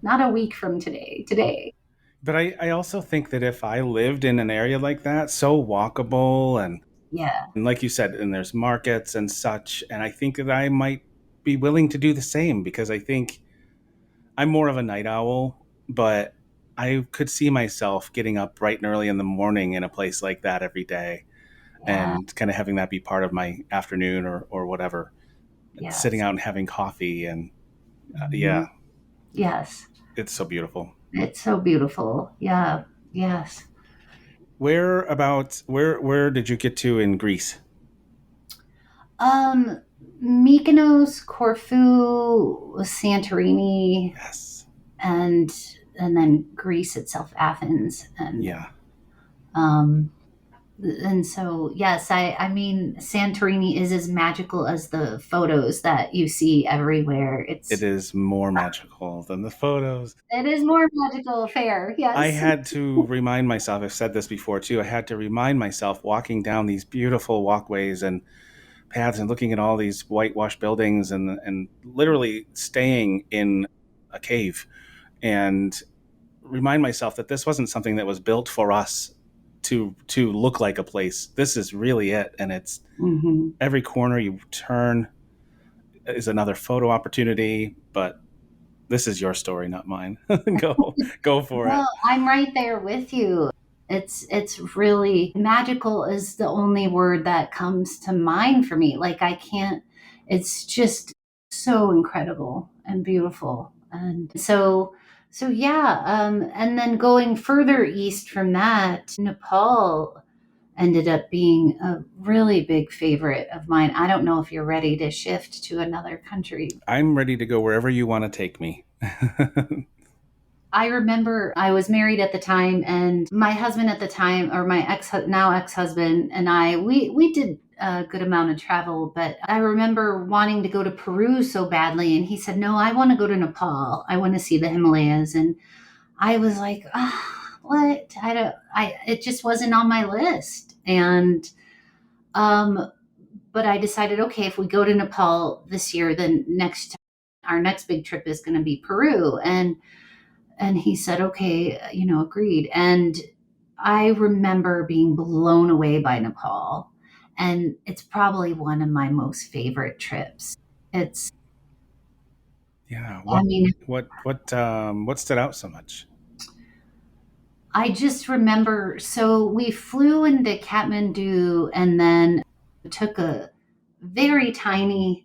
[SPEAKER 1] Not a week from today, today.
[SPEAKER 2] But I also think that if I lived in an area like that, so walkable
[SPEAKER 1] Yeah.
[SPEAKER 2] and like you said, and there's markets and such, and I think that I might be willing to do the same because I think I'm more of a night owl, but I could see myself getting up bright and early in the morning in a place like that every day
[SPEAKER 1] Yeah.
[SPEAKER 2] and kind of having that be part of my afternoon or whatever, sitting
[SPEAKER 1] Yes.
[SPEAKER 2] out and having coffee. And yeah,
[SPEAKER 1] Mhm. Yes.
[SPEAKER 2] it's so beautiful.
[SPEAKER 1] It's so beautiful. Yeah. Yes.
[SPEAKER 2] Where did you get to in Greece?
[SPEAKER 1] Um, Mykonos, Corfu, Santorini,
[SPEAKER 2] Yes.
[SPEAKER 1] and then Greece itself, Athens,
[SPEAKER 2] Yeah.
[SPEAKER 1] um, and so yes, I mean Santorini is as magical as the photos that you see everywhere.
[SPEAKER 2] It is more magical than the photos.
[SPEAKER 1] It is more magical. Fair,
[SPEAKER 2] I
[SPEAKER 1] yes.
[SPEAKER 2] had to remind myself, I've said this before too, I had to remind myself walking down these beautiful walkways and paths and looking at all these whitewashed buildings and literally staying in a cave and remind myself that this wasn't something that was built for us to look like a place. This is really it. And it's
[SPEAKER 1] Hmm.
[SPEAKER 2] every corner you turn is another photo opportunity, but this is your story, not mine. Go for it.
[SPEAKER 1] Well, I'm right there with you. It's really magical is the only word that comes to mind for me. Like I can't it's just so incredible and beautiful. And so yeah, and then going further east from that, Nepal ended up being a really big favorite of mine. I don't know if you're ready to shift to another country.
[SPEAKER 2] I'm ready to go wherever you want to take me.
[SPEAKER 1] I remember I was married at the time, and my husband at the time, or my now ex husband, and we did a good amount of travel. But I remember wanting to go to Peru so badly, and he said, "No, I want to go to Nepal. I want to see the Himalayas." And I was like, "What? I don't. I it just wasn't on my list." And um, but I decided, okay, if we go to Nepal this year, then our next big trip is going to be Peru, and he said, okay, agreed. And I remember being blown away by Nepal. And it's probably one of my most favorite trips. It's,
[SPEAKER 2] Yeah.
[SPEAKER 1] I mean,
[SPEAKER 2] What stood out so much?
[SPEAKER 1] I just remember, so we flew into Kathmandu and then took a very tiny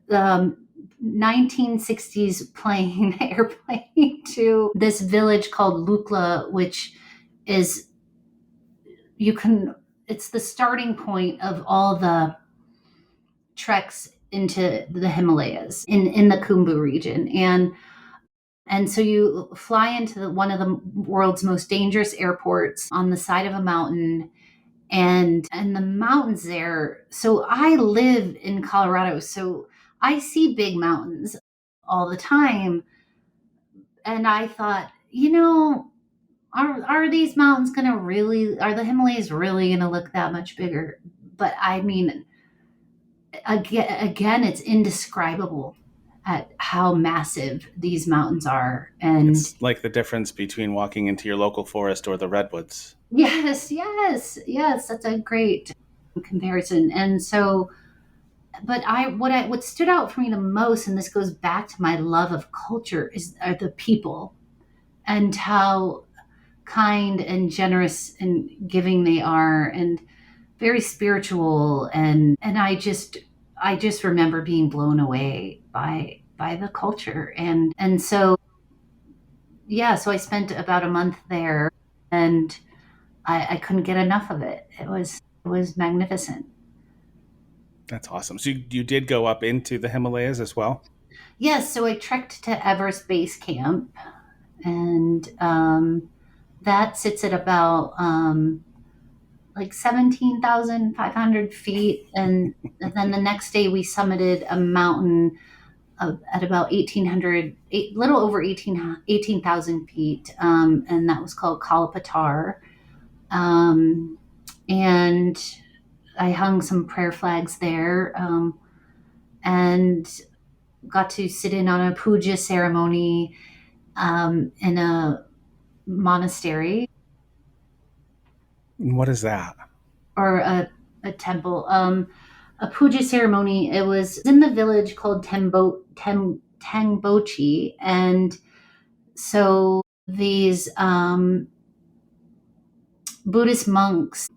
[SPEAKER 1] um, 1960s plane, airplane to this village called Lukla, which is you can it's the starting point of all the treks into the Himalayas in the Khumbu region. And so you fly into one of the world's most dangerous airports on the side of a mountain, and the mountains there. So I live in Colorado, so I see big mountains all the time, and I thought, are these mountains going to really, are the Himalayas really going to look that much bigger? But I mean, again, it's indescribable at how massive these mountains are. And
[SPEAKER 2] It's like the difference between walking into your local forest or the redwoods.
[SPEAKER 1] yes, yes, yes, that's a great comparison. And so, but what stood out for me the most, and this goes back to my love of culture, are the people, and how kind and generous and giving they are, and very spiritual. And I just remember being blown away by the culture. And so, yeah, so I spent about a month there, and I couldn't get enough of it. It was magnificent.
[SPEAKER 2] That's awesome. So you did go up into the Himalayas as well?
[SPEAKER 1] Yes, so I trekked to Everest Base Camp, and that sits at about like 17,500 feet. And then the next day we summited a mountain at about 1,800, little over 18,000 feet, and that was called Kalapatar. Um, and I hung some prayer flags there, and got to sit in on a puja ceremony in a monastery
[SPEAKER 2] What is that?
[SPEAKER 1] or a temple. A puja ceremony. It was in the village called Tengbochi, and so these Buddhist monks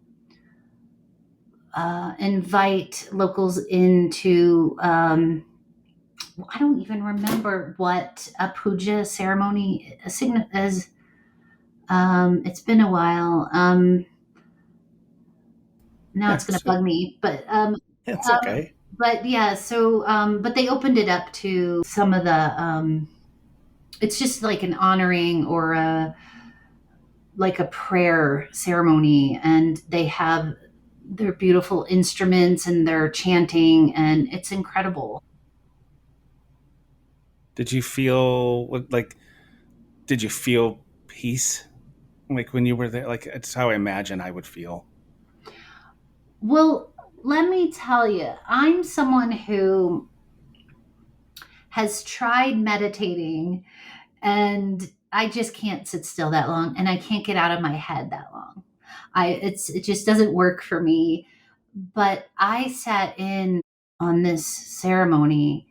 [SPEAKER 1] invite locals into. I don't even remember what a puja ceremony is. It's been a while. Now
[SPEAKER 2] Yeah,
[SPEAKER 1] it's going to bug me, but
[SPEAKER 2] it's
[SPEAKER 1] um,
[SPEAKER 2] okay.
[SPEAKER 1] but yeah. So, but they opened it up to some of the. It's just like an honoring or a prayer ceremony, and they have their beautiful instruments and they're chanting, and it's incredible.
[SPEAKER 2] Did you feel like? Did you feel peace? Like when you were there? Like it's how I imagine I would feel.
[SPEAKER 1] Well, let me tell you, I'm someone who has tried meditating, and I just can't sit still that long, and I can't get out of my head that long. It just doesn't work for me. But I sat in on this ceremony,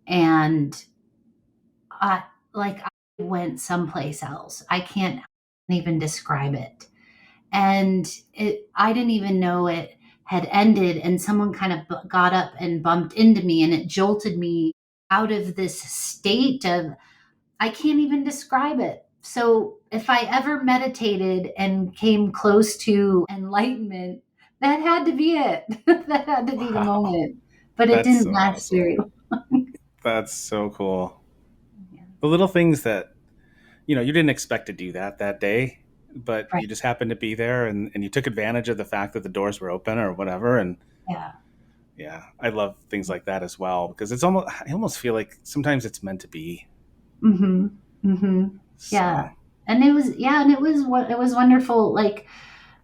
[SPEAKER 1] and I I went someplace else. I can't even describe it. And I didn't even know it had ended, and someone kind of got up and bumped into me, and it jolted me out of this state of, I can't even describe it. So if I ever meditated and came close to enlightenment, that had to be it. That had to be the
[SPEAKER 2] Wow,
[SPEAKER 1] moment. But it
[SPEAKER 2] that's
[SPEAKER 1] didn't
[SPEAKER 2] so
[SPEAKER 1] last
[SPEAKER 2] awesome.
[SPEAKER 1] very long.
[SPEAKER 2] That's so cool.
[SPEAKER 1] Yeah.
[SPEAKER 2] The little things that you didn't expect to do that day, but
[SPEAKER 1] Right.
[SPEAKER 2] you just happened to be there and you took advantage of the fact that the doors were open or whatever. And
[SPEAKER 1] Yeah.
[SPEAKER 2] yeah, I love things like that as well because I almost feel like sometimes it's meant to be.
[SPEAKER 1] Mm-hmm. Mm-hmm. Yeah.
[SPEAKER 2] So
[SPEAKER 1] And it was wonderful. Like,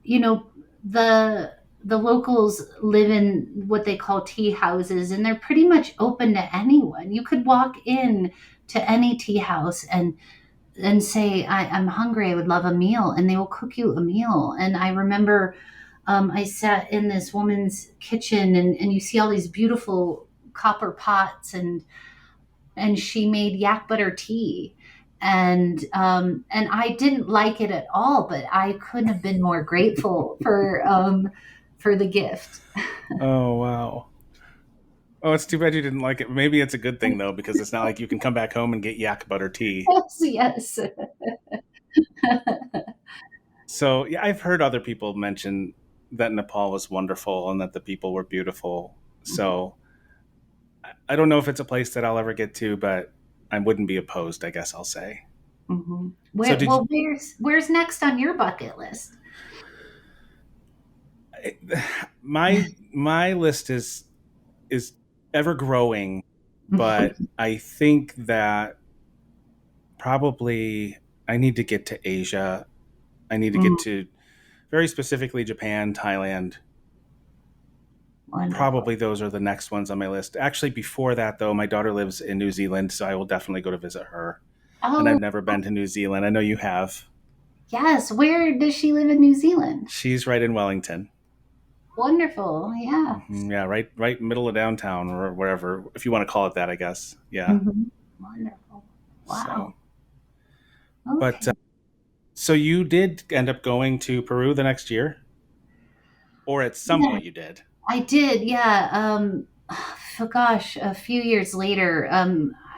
[SPEAKER 1] you know, the the locals live in what they call tea houses, and they're pretty much open to anyone. You could walk in to any tea house and say, I'm hungry, I would love a meal, and they will cook you a meal. And I remember I sat in this woman's kitchen, and you see all these beautiful copper pots, and she made yak butter tea. And I didn't like it at all, but I couldn't have been more grateful for the gift.
[SPEAKER 2] oh wow. Oh, it's too bad you didn't like it. Maybe it's a good thing though, because it's not like you can come back home and get yak butter tea.
[SPEAKER 1] Yes, yes.
[SPEAKER 2] So yeah, I've heard other people mention that Nepal was wonderful and that the people were beautiful. So I don't know if it's a place that I'll ever get to, but I wouldn't be opposed, I guess I'll say.
[SPEAKER 1] Mm-hmm.
[SPEAKER 2] So
[SPEAKER 1] Where,
[SPEAKER 2] did you,
[SPEAKER 1] well, where's next on your bucket list?
[SPEAKER 2] my list is ever growing, but I think that probably I need to get to Asia. I need to
[SPEAKER 1] Mm,
[SPEAKER 2] get to very specifically Japan, Thailand.
[SPEAKER 1] wonderful.
[SPEAKER 2] Probably those are the next ones on my list. Actually, before that, though, my daughter lives in New Zealand, so I will definitely go to visit her. And
[SPEAKER 1] Oh,
[SPEAKER 2] I've never been to New Zealand. I know you have.
[SPEAKER 1] yes. Where does she live in New Zealand?
[SPEAKER 2] She's right in Wellington.
[SPEAKER 1] Wonderful. Yeah.
[SPEAKER 2] Yeah, right middle of downtown or wherever, if you want to call it that, I guess. Yeah.
[SPEAKER 1] Mhm. Wonderful.
[SPEAKER 2] So,
[SPEAKER 1] Wow.
[SPEAKER 2] but
[SPEAKER 1] Okay.
[SPEAKER 2] so you did end up going to Peru the next year, or at some
[SPEAKER 1] Yeah,
[SPEAKER 2] point you did.
[SPEAKER 1] I did. Yeah. Oh gosh, a few years later,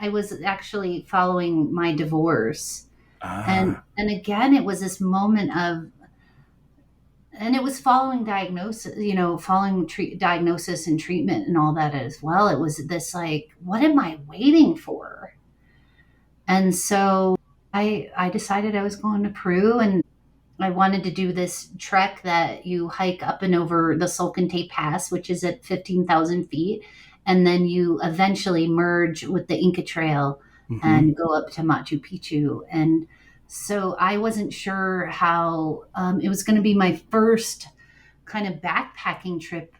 [SPEAKER 1] I was actually following my divorce,
[SPEAKER 2] Ah,
[SPEAKER 1] and again, it was this moment of, and it was following diagnosis, following diagnosis and treatment and all that as well. It was this like, what am I waiting for? And so I decided I was going to Peru, and I wanted to do this trek that you hike up and over the Salcantay Pass, which is at 15,000 feet. And then you eventually merge with the Inca Trail
[SPEAKER 2] mm-hmm.
[SPEAKER 1] and go up to Machu Picchu. And so I wasn't sure how it was going to be my first kind of backpacking trip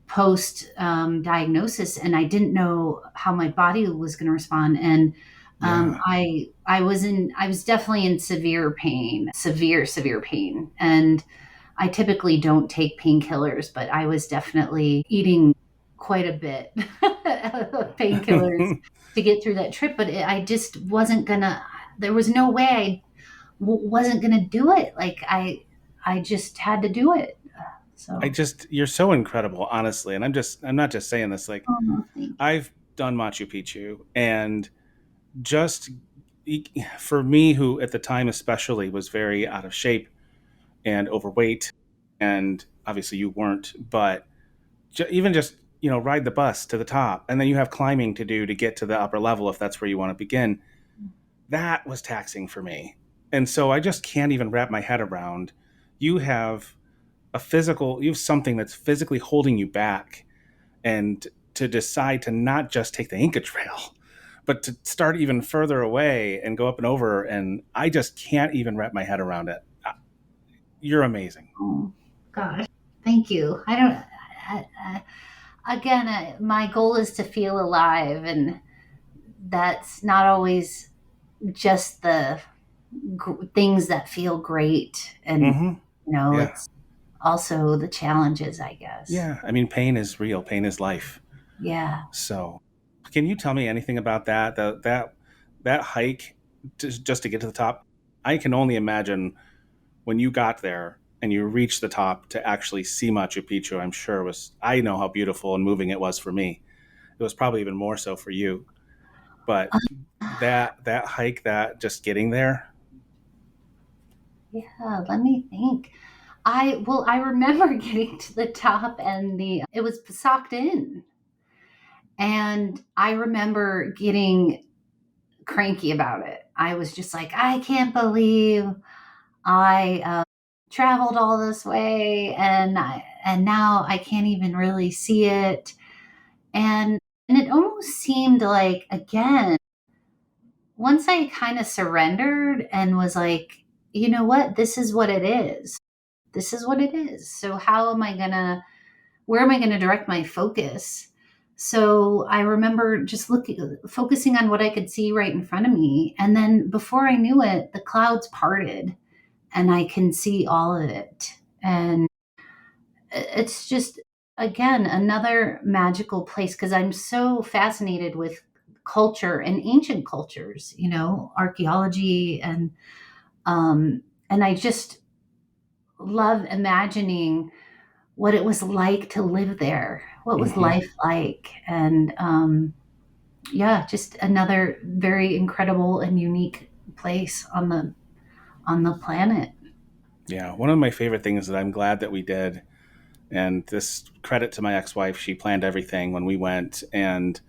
[SPEAKER 1] post diagnosis, and I didn't know how my body was going to respond. And
[SPEAKER 2] Yeah.
[SPEAKER 1] I was definitely in severe pain, severe pain, and I typically don't take painkillers, but I was definitely eating quite a bit of painkillers to get through that trip. But I just wasn't gonna. There was no way wasn't gonna do it. Like I just had to do it. So,
[SPEAKER 2] You're so incredible, honestly. And I'm not just saying this. Like,
[SPEAKER 1] oh, thank you.
[SPEAKER 2] I've done Machu Picchu, and just for me, who at the time especially was very out of shape and overweight, and obviously you weren't, but even just ride the bus to the top, and then you have climbing to do to get to the upper level if that's where you want to begin. That was taxing for me, and so I just can't even wrap my head around. You have you have something that's physically holding you back, and to decide to not just take the Inca Trail, but to start even further away and go up and over. And I just can't even wrap my head around it. You're amazing.
[SPEAKER 1] Oh, gosh. Thank you. I don't, again, my goal is to feel alive, and that's not always just the things that feel great. And,
[SPEAKER 2] Mm-hmm. Yeah.
[SPEAKER 1] it's also the challenges, I guess.
[SPEAKER 2] Yeah. I mean, pain is real. Pain is life.
[SPEAKER 1] Yeah.
[SPEAKER 2] So, can you tell me anything about that? That hike just to get to the top. I can only imagine when you got there and you reached the top to actually see Machu Picchu. I'm sure it was. I know how beautiful and moving it was for me. It was probably even more so for you. But that hike, that just getting there.
[SPEAKER 1] Yeah. Let me think. I remember getting to the top, and it was socked in. And I remember getting cranky about it. I was just like, I can't believe I traveled all this way, and now I can't even really see it. And it almost seemed like, again, once I kind of surrendered and was like, you know what, this is what it is. This is what it is. So how am I gonna? Where am I going to direct my focus? So I remember just focusing on what I could see right in front of me. And then before I knew it, the clouds parted and I can see all of it. And it's just, again, another magical place because I'm so fascinated with culture and ancient cultures, archaeology, and I just love imagining what it was like to live there. What was
[SPEAKER 2] Mm-hmm.
[SPEAKER 1] life like? And yeah, just another very incredible and unique place on on the planet.
[SPEAKER 2] Yeah, one of my favorite things that I'm glad that we did, and this credit to my ex-wife, she planned everything when we went, and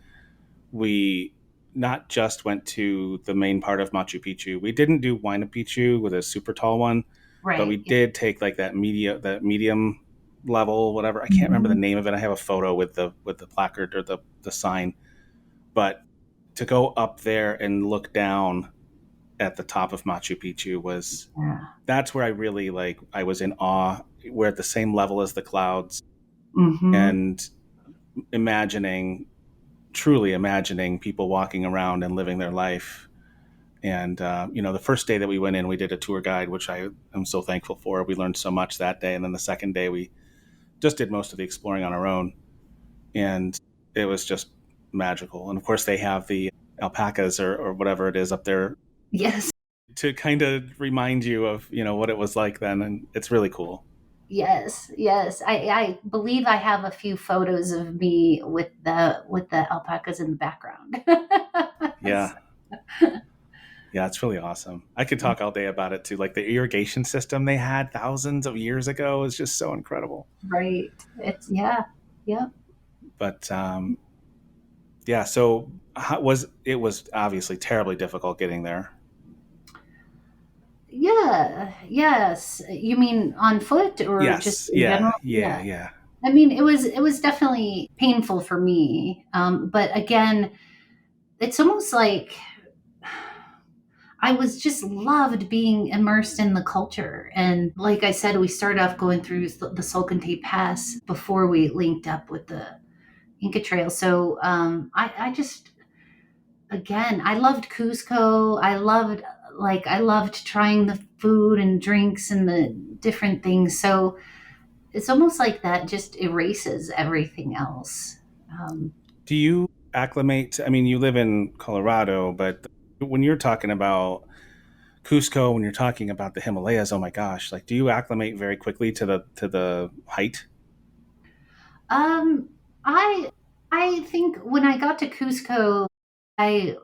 [SPEAKER 2] we not just went to the main part of Machu Picchu. We didn't do Huayna Picchu with a super tall one, but we
[SPEAKER 1] Right.
[SPEAKER 2] did take like that medium level, whatever. I can't remember the
[SPEAKER 1] Mhm.
[SPEAKER 2] name of it. I have a photo with the placard or the sign. But to go up there and look down at the top of Machu Picchu was
[SPEAKER 1] Yeah.
[SPEAKER 2] that's where I really like I was in awe. We're at the same level as the clouds
[SPEAKER 1] Hmm.
[SPEAKER 2] and imagining truly imagining people walking around and living their life. And the first day that we went in, we did a tour guide, which I am so thankful for. We learned so much that day, and then the second day we just did most of the exploring on our own, and it was just magical. And of course, they have the alpacas or whatever it is up there
[SPEAKER 1] Yes.
[SPEAKER 2] to kind of remind you of what it was like then, and it's really cool.
[SPEAKER 1] Yes. Yes. I believe I have a few photos of me with the alpacas in the background.
[SPEAKER 2] Yeah, yeah, it's really awesome. I could talk all day about it too. Like the irrigation system they had thousands of years ago is just so incredible.
[SPEAKER 1] Right. It's yeah. Yeah.
[SPEAKER 2] But yeah, so was it was obviously terribly difficult getting there.
[SPEAKER 1] Yeah. Yes. You mean on foot or just
[SPEAKER 2] Yes,
[SPEAKER 1] in general?
[SPEAKER 2] yeah, yeah,
[SPEAKER 1] Yeah.
[SPEAKER 2] yeah.
[SPEAKER 1] I mean, it was definitely painful for me. But again, it's almost like I was just loved being immersed in the culture. And like I said, we started off going through the Solcantay Pass before we linked up with the Inca Trail. So I just, again, I loved Cusco. I loved trying the food and drinks and the different things. So it's almost like that just erases everything else. Um,
[SPEAKER 2] Do you acclimate? I mean, you live in Colorado, but when you're talking about Cusco, when you're talking about the Himalayas, oh my gosh, like do you acclimate very quickly to the height?
[SPEAKER 1] um, I think when I got to Cusco, I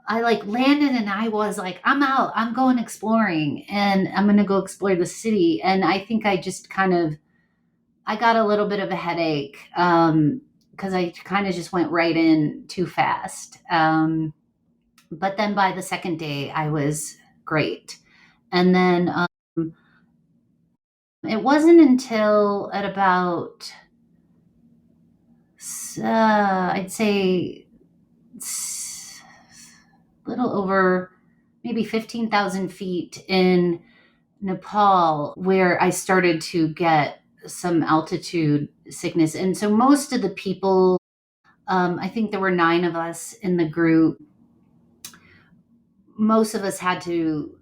[SPEAKER 1] I like landed and I was like, I'm out. I'm going exploring and I'm going to go explore the city. And I think I just kind of I got a little bit of a headache because I kind of just went right in too fast. But then by the second day, I was great. And then it wasn't until at about I'd say little over maybe 15,000 feet in Nepal where I started to get some altitude sickness. And so most of the people, I think there were 9 of us in the group, most of us had to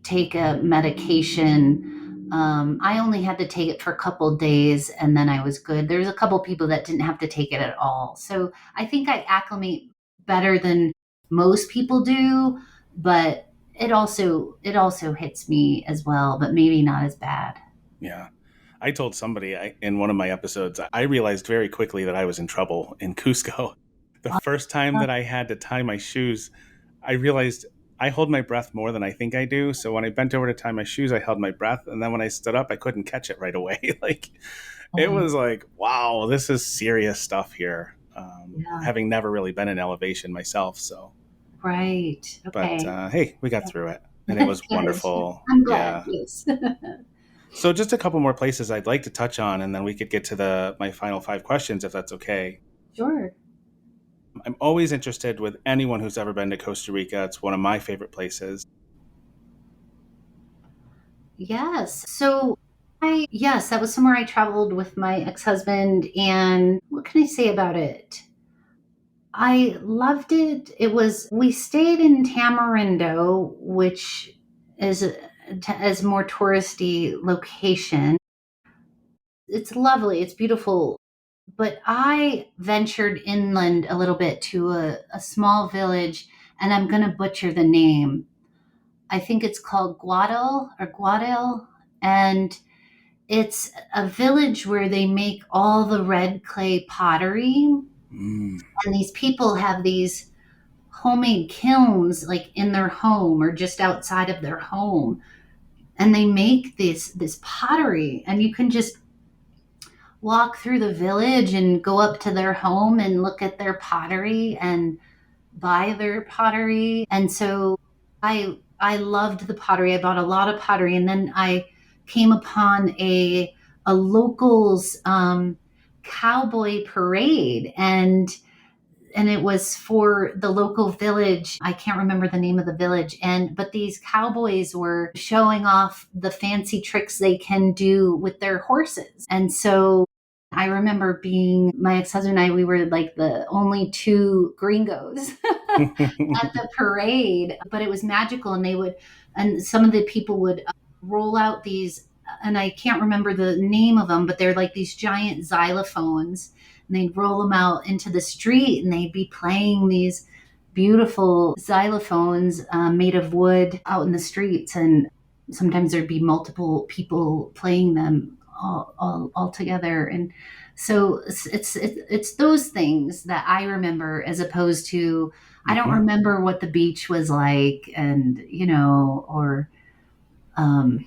[SPEAKER 1] take a medication. I only had to take it for a couple of days and then I was good. There's a couple people that didn't have to take it at all. So I think I acclimate better than most people do, but it also hits me as well, but maybe not as bad.
[SPEAKER 2] Yeah. I told somebody in one of my episodes, I realized very quickly that I was in trouble in Cusco. The first time that I had to tie my shoes, I realized I hold my breath more than I think I do. So when I bent over to tie my shoes, I held my breath. And then when I stood up, I couldn't catch it right away. Like it
[SPEAKER 1] Oh,
[SPEAKER 2] was like, wow, this is serious stuff here.
[SPEAKER 1] yeah.
[SPEAKER 2] Having never really been in elevation myself. So,
[SPEAKER 1] Right.
[SPEAKER 2] but
[SPEAKER 1] Okay.
[SPEAKER 2] hey, we got through it and it was
[SPEAKER 1] Good.
[SPEAKER 2] wonderful.
[SPEAKER 1] I'm glad.
[SPEAKER 2] Yeah.
[SPEAKER 1] Yes.
[SPEAKER 2] So just a couple more places I'd like to touch on, and then we could get to the my final five questions if that's okay.
[SPEAKER 1] Sure.
[SPEAKER 2] I'm always interested with anyone who's ever been to Costa Rica. It's one of my favorite places.
[SPEAKER 1] Yes. So yes, that was somewhere I traveled with my ex-husband. And what can I say about it? I loved it. We stayed in Tamarindo, which is as more touristy location. It's lovely. It's beautiful. But I ventured inland a little bit to a small village, and I'm going to butcher the name. I think it's called Guadel, and it's a village where they make all the red clay pottery.
[SPEAKER 2] Mm.
[SPEAKER 1] And these people have these homemade kilns like in their home or just outside of their home, and they make this pottery, and you can just walk through the village and go up to their home and look at their pottery and buy their pottery. And so I loved the pottery. I bought a lot of pottery, and then I came upon a locals cowboy parade, and it was for the local village. I can't remember the name of the village, and but these cowboys were showing off the fancy tricks they can do with their horses. And so I remember being my ex-husband and I, we were like the only two gringos at the parade, but it was magical. And and some of the people would roll out these, and I can't remember the name of them, but they're like these giant xylophones, and they'd roll them out into the street, and they'd be playing these beautiful xylophones made of wood out in the streets. And sometimes there'd be multiple people playing them all together. And so it's those things that I remember, as opposed to I don't remember what the beach was like, and or um,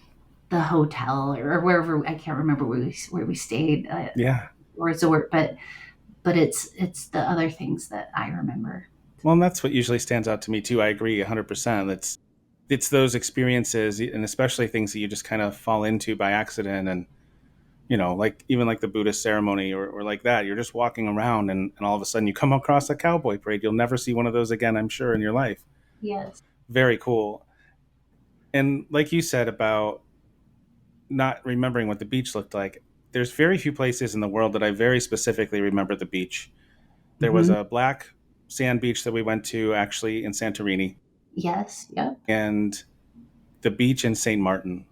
[SPEAKER 1] the hotel, or wherever. I can't remember where we stayed,
[SPEAKER 2] Yeah.
[SPEAKER 1] resort, but it's the other things that I remember.
[SPEAKER 2] Well, and that's what usually stands out to me too. I agree 100%. It's those experiences, and especially things that you just kind of fall into by accident. And like even like the Buddhist ceremony, or like that, you're just walking around, and all of a sudden you come across a cowboy parade. You'll never see one of those again, I'm sure, in your life.
[SPEAKER 1] Yes.
[SPEAKER 2] Very cool. And like you said about not remembering what the beach looked like, there's very few places in the world that I very specifically remember the beach. There was
[SPEAKER 1] Hmm.
[SPEAKER 2] a black sand beach that we went to actually in Santorini,
[SPEAKER 1] Yes. Yep.
[SPEAKER 2] and the beach in St. Martin.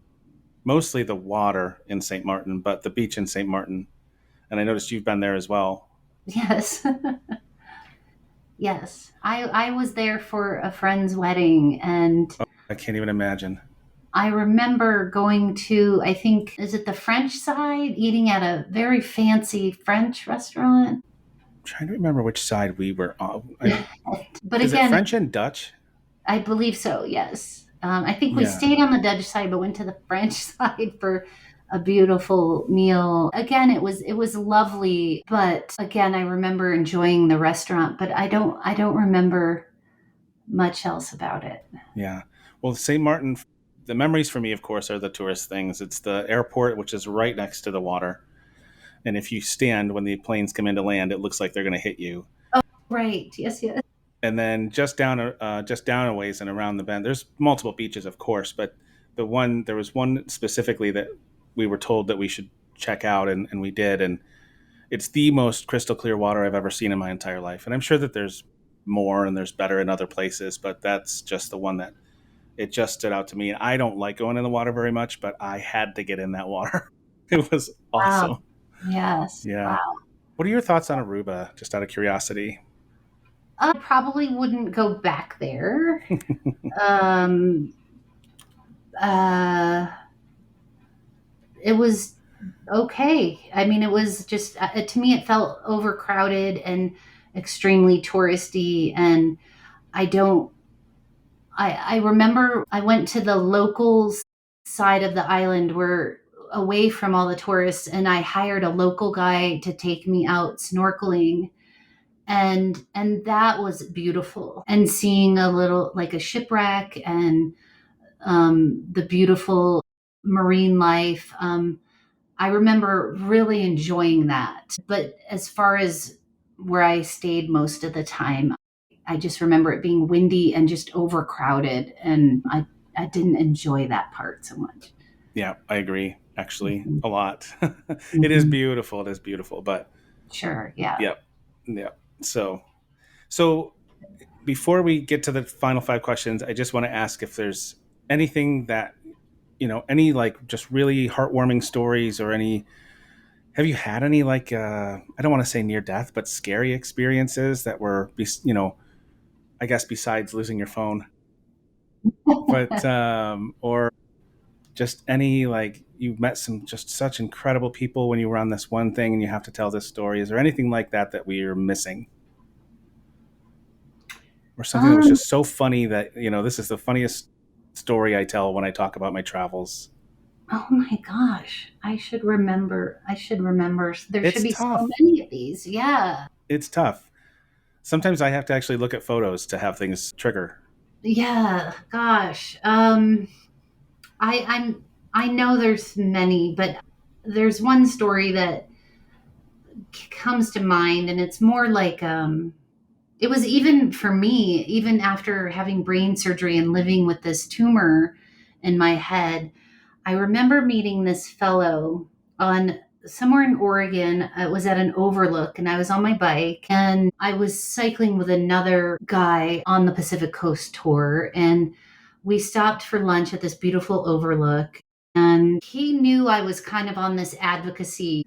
[SPEAKER 2] Mostly the water in St. Martin, but the beach in St. Martin. And I noticed you've been there as well.
[SPEAKER 1] Yes. Yes. I was there for a friend's wedding, and
[SPEAKER 2] I can't even imagine.
[SPEAKER 1] I remember going to, I think, is it the French side, eating at a very fancy French restaurant.
[SPEAKER 2] I'm trying to remember which side we were on.
[SPEAKER 1] But
[SPEAKER 2] Is it
[SPEAKER 1] again,
[SPEAKER 2] French and Dutch?
[SPEAKER 1] I believe so, yes. I think we
[SPEAKER 2] Yeah.
[SPEAKER 1] stayed on the Dutch side, but went to the French side for a beautiful meal. Again, it was lovely, but again, I remember enjoying the restaurant, but I don't remember much else about it.
[SPEAKER 2] Yeah. Well, St. Martin, the memories for me, of course, are the tourist things. It's the airport, which is right next to the water. And if you stand when the planes come into land, it looks like they're going to hit you.
[SPEAKER 1] Oh, right. Yes, yes.
[SPEAKER 2] And then just down a ways and around the bend, there's multiple beaches, of course, but there was one specifically that we were told that we should check out, and we did. And it's the most crystal clear water I've ever seen in my entire life. And I'm sure that there's more and there's better in other places, but that's just the one that it just stood out to me. I don't like going in the water very much, but I had to get in that water. It was
[SPEAKER 1] Wow.
[SPEAKER 2] awesome.
[SPEAKER 1] Yes.
[SPEAKER 2] Yeah.
[SPEAKER 1] Wow.
[SPEAKER 2] What are your thoughts on Aruba, just out of curiosity?
[SPEAKER 1] I probably wouldn't go back there. Um, uh, it was okay. I mean, it was just to me, it felt overcrowded and extremely touristy, and I don't. I remember I went to the locals side of the island, where away from all the tourists, and I hired a local guy to take me out snorkeling, and that was beautiful, and seeing a little like a shipwreck, and the beautiful marine life. I remember really enjoying that. But as far as where I stayed most of the time, I just remember it being windy and just overcrowded, and I didn't enjoy that part so much.
[SPEAKER 2] Yeah, I agree, actually,
[SPEAKER 1] Mhm.
[SPEAKER 2] a lot. It is
[SPEAKER 1] Mhm.
[SPEAKER 2] beautiful. It is beautiful. But
[SPEAKER 1] Sure, yeah.
[SPEAKER 2] yeah, yeah. So before we get to the final five questions, I just want to ask if there's anything that, any like just really heartwarming stories, or any, have you had any like, I don't want to say near death, but scary experiences that were, I guess besides losing your phone, but, or just any like you met some just such incredible people when you were on this one thing and you have to tell this story. Is there anything like that that we are missing? or something that was
[SPEAKER 1] Um,
[SPEAKER 2] just so funny that, this is the funniest story I tell when I talk about my travels?
[SPEAKER 1] oh my gosh, I should remember. I should remember. There should
[SPEAKER 2] It's
[SPEAKER 1] be so
[SPEAKER 2] tough.
[SPEAKER 1] many of these. Yeah.
[SPEAKER 2] It's tough. Sometimes I have to actually look at photos to have things trigger.
[SPEAKER 1] Yeah, gosh. I'm I know there's many, but there's one story that comes to mind, and it's more like it was even for me, even after having brain surgery and living with this tumor in my head. I remember meeting this fellow on somewhere in Oregon. It was at an overlook, and I was on my bike and I was cycling with another guy on the Pacific Coast tour. And we stopped for lunch at this beautiful overlook. And he knew I was kind of on this advocacy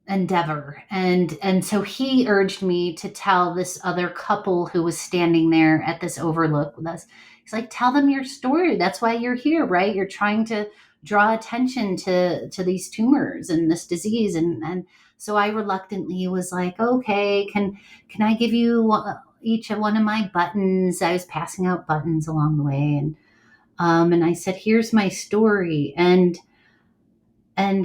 [SPEAKER 1] endeavor, and so he urged me to tell this other couple who was standing there at this overlook with us. He's like, tell them your story, that's why you're here, right? You're trying to draw attention to these tumors and this disease. And so I reluctantly was like, okay, can I give you each of one of my buttons? I was passing out buttons along the way. And I said, here's my story. And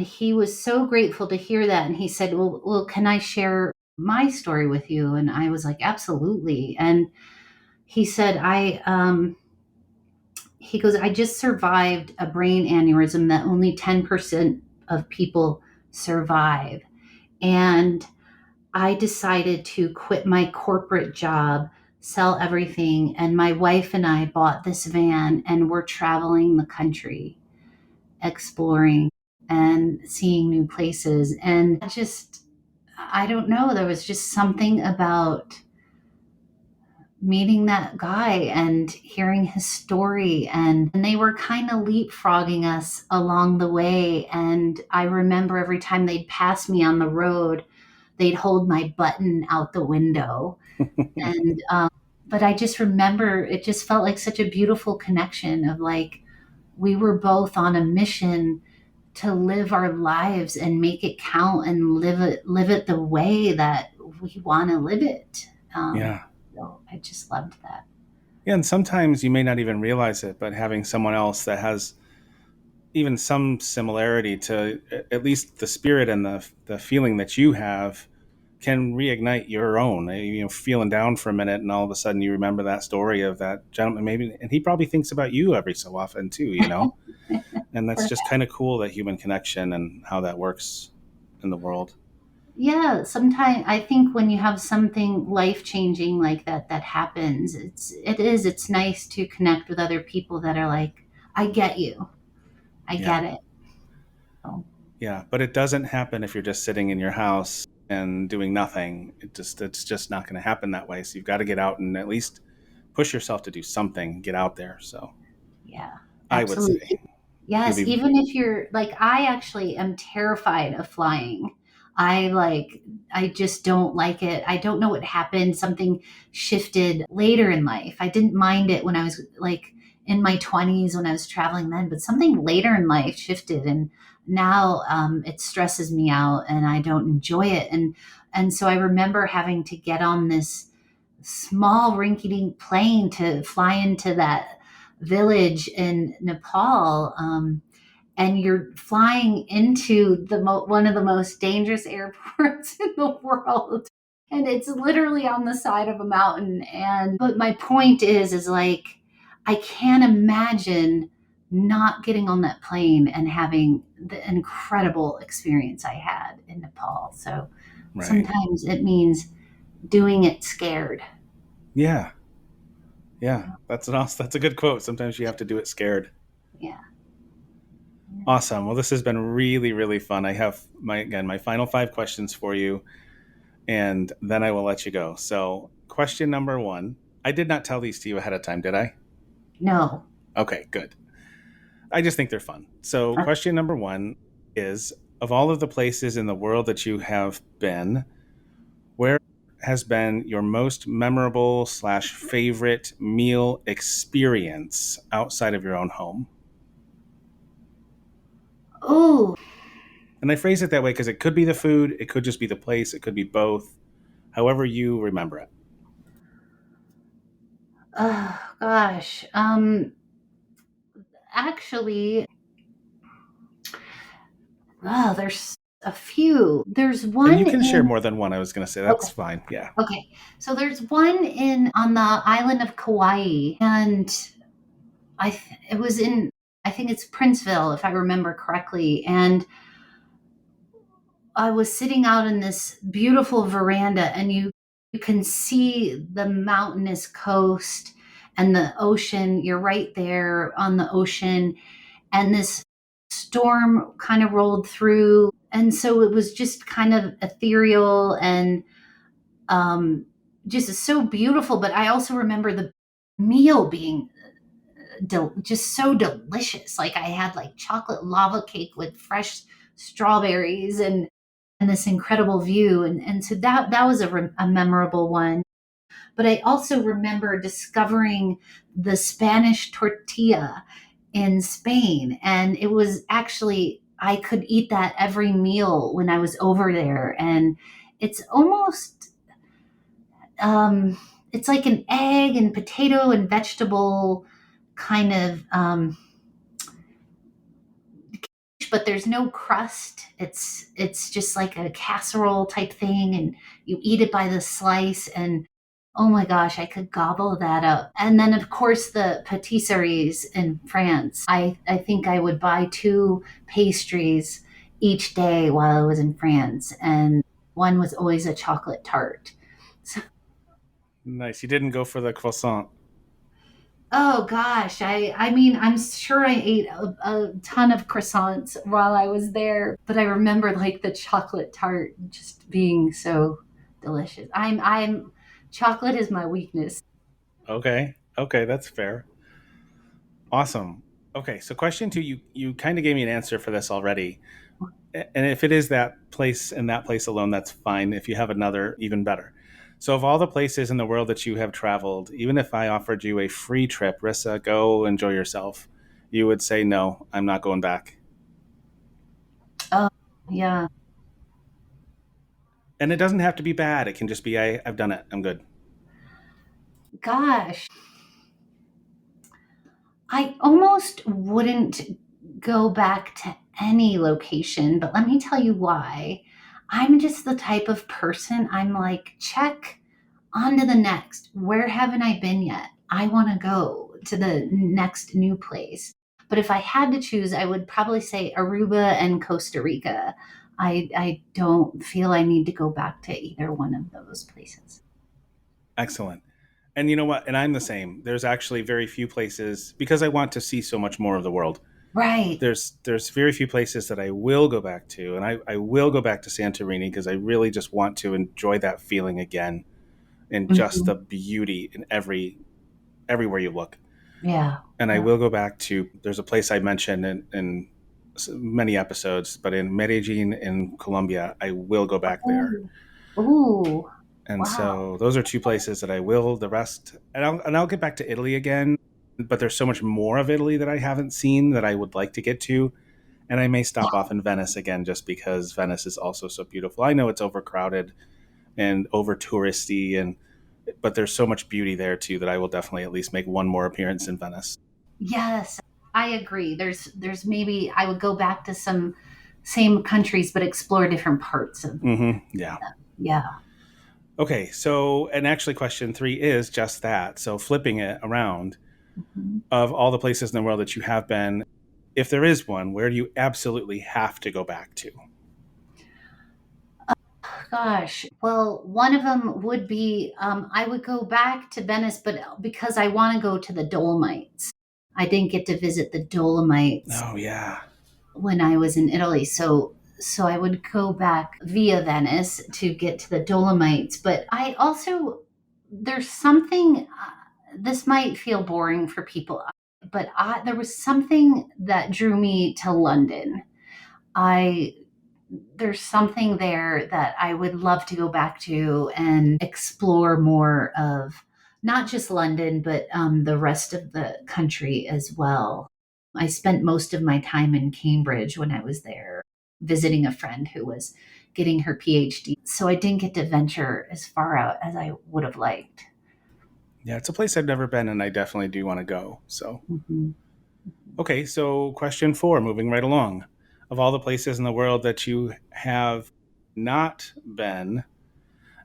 [SPEAKER 1] he was so grateful to hear that. And he said, well, can I share my story with you? And I was like, absolutely. And he said, he goes, I just survived a brain aneurysm that only 10% of people survive. And I decided to quit my corporate job, sell everything. And my wife and I bought this van, and we're traveling the country, exploring and seeing new places. And just, I don't know, there was just something about meeting that guy and hearing his story. And they were kind of leapfrogging us along the way. And I remember every time they'd pass me on the road, they'd hold my button out the window. And, but I just remember it just felt like such a beautiful connection of like, we were both on a mission to live our lives and make it count and live it the way that we want to live it.
[SPEAKER 2] Yeah.
[SPEAKER 1] So I just loved that.
[SPEAKER 2] Yeah, and sometimes you may not even realize it, but having someone else that has even some similarity to at least the spirit and the feeling that you have can reignite your own. Feeling down for a minute, and all of a sudden you remember that story of that gentleman, maybe, and he probably thinks about you every so often too. And that's just kind of cool, that human connection and how that works in the world.
[SPEAKER 1] Yeah, sometimes I think when you have something life changing like that that happens, it's nice to connect with other people that are like, I get you, I
[SPEAKER 2] Yeah.
[SPEAKER 1] get it. So,
[SPEAKER 2] Yeah, but it doesn't happen if you're just sitting in your house and doing nothing. It's just not going to happen that way. So you've got to get out and at least push yourself to do something, get out there. So
[SPEAKER 1] yeah,
[SPEAKER 2] I would say
[SPEAKER 1] absolutely.
[SPEAKER 2] you'll
[SPEAKER 1] Yes,
[SPEAKER 2] be.
[SPEAKER 1] even if you're like, I actually am terrified of flying. I like, I just don't like it. I don't know what happened. Something shifted later in life. I didn't mind it when I was like in my 20s when I was traveling then, but something later in life shifted. And now it stresses me out and I don't enjoy it. And so I remember having to get on this small rinky-dink plane to fly into that village in Nepal, and you're flying into one of the most dangerous airports in the world, and it's literally on the side of a mountain. And but my point is like, I can't imagine not getting on that plane and having the incredible experience I had in Nepal. So
[SPEAKER 2] Right.
[SPEAKER 1] sometimes it means doing it scared.
[SPEAKER 2] Yeah. Yeah. That's a good quote. Sometimes you have to do it scared.
[SPEAKER 1] Yeah.
[SPEAKER 2] Awesome. Well, this has been really, really fun. I have my final 5 questions for you, and then I will let you go. So, question number 1. I did not tell these to you ahead of time, did I?
[SPEAKER 1] No.
[SPEAKER 2] Okay, good. I just think they're fun. So, question number 1 is, of all of the places in the world that you have been, where has been your most memorable slash favorite meal experience outside of your own home?
[SPEAKER 1] Oh,
[SPEAKER 2] And I phrase it that way because it could be the food, it could just be the place, it could be both, however you remember it.
[SPEAKER 1] Oh gosh. Actually, there's a few. There's
[SPEAKER 2] And
[SPEAKER 1] one
[SPEAKER 2] you can share
[SPEAKER 1] in
[SPEAKER 2] more than one. I was going to say that's
[SPEAKER 1] Okay.
[SPEAKER 2] fine. Yeah.
[SPEAKER 1] Okay. So there's one in on the island of Kauai, and it was in, I think it's Princeville if I remember correctly, and I was sitting out in this beautiful veranda, and you can see the mountainous coast and the ocean. You're right there on the ocean, and this storm kind of rolled through, and so it was just kind of ethereal and um, just so beautiful. But I also remember the meal being just so delicious. Like I had like chocolate lava cake with fresh strawberries and this incredible view, and so that was a memorable one. But I also remember discovering the Spanish tortilla in Spain, and it was actually, I could eat that every meal when I was over there, and it's almost it's like an egg and potato and vegetable kind of but there's no crust. It's just like a casserole type thing, and you eat it by the slice. And oh my gosh, I could gobble that up. And then of course the patisseries in France. I think I would buy two pastries each day while I was in France, and one was always a chocolate tart. So,
[SPEAKER 2] Nice. You didn't go for the croissant.
[SPEAKER 1] oh gosh, I mean, I'm sure I ate a ton of croissants while I was there, but I remember like the chocolate tart just being so delicious. I'm chocolate is my weakness.
[SPEAKER 2] Okay. Okay, that's fair. Awesome. Okay, so question two, you kind of gave me an answer for this already. And if it is that place and that place alone, that's fine. If you have another, even better. So, of all the places in the world that you have traveled, even if I offered you a free trip, Rissa, go enjoy yourself, you would say, no, I'm not going back.
[SPEAKER 1] Oh, yeah.
[SPEAKER 2] And it doesn't have to be bad. It can just be, I've done it. I'm good.
[SPEAKER 1] Gosh, I almost wouldn't go back to any location, but let me tell you why. I'm just the type of person, I'm like, check on to the next. Where haven't I been yet? I want to go to the next new place. But if I had to choose, I would probably say Aruba and Costa Rica. I don't feel I need to go back to either one of those places.
[SPEAKER 2] Excellent. And you know what? And I'm the same. There's actually very few places because I want to see so much more of the world.
[SPEAKER 1] Right.
[SPEAKER 2] There's very few places that I will go back to, and I will go back to Santorini because I really just want to enjoy that feeling again and just
[SPEAKER 1] Mhm.
[SPEAKER 2] the beauty in everywhere you look.
[SPEAKER 1] Yeah.
[SPEAKER 2] And I
[SPEAKER 1] Yeah.
[SPEAKER 2] will go back to there's a place I mentioned in many episodes, but in Medellin in Colombia, I will go back there.
[SPEAKER 1] Oh. Ooh.
[SPEAKER 2] And
[SPEAKER 1] Wow.
[SPEAKER 2] so those are two places that I will. The rest, and I'll get back to Italy again. But there's so much more of Italy that I haven't seen that I would like to get to, and I may stop off in Venice again just because Venice is also so beautiful. I know it's overcrowded and over touristy, and but there's so much beauty there too that I will definitely at least make one more appearance in Venice.
[SPEAKER 1] Yes, I agree. There's maybe I would go back to some same countries but explore different parts of
[SPEAKER 2] Yeah.
[SPEAKER 1] them. Yeah.
[SPEAKER 2] Okay. So, and actually, question three is just that. So, flipping it around,
[SPEAKER 1] Mhm.
[SPEAKER 2] of all the places in the world that you have been, if there is one, where do you absolutely have to go back to?
[SPEAKER 1] Gosh. Well, one of them would be I would go back to Venice, but because I want to go to the Dolomites. I didn't get to visit the Dolomites
[SPEAKER 2] Oh yeah.
[SPEAKER 1] when I was in Italy. So I would go back via Venice to get to the Dolomites, but I also there's something this might feel boring for people, but there was something that drew me to London. I There's something there that I would love to go back to and explore more of not just London, but the rest of the country as well. I spent most of my time in Cambridge when I was there, visiting a friend who was getting her PhD. So I didn't get to venture as far out as I would have liked.
[SPEAKER 2] Yeah, it's a place I've never been, and I definitely do want to go. So,
[SPEAKER 1] Mm-hmm.
[SPEAKER 2] okay, so question 4, moving right along. Of all the places in the world that you have not been,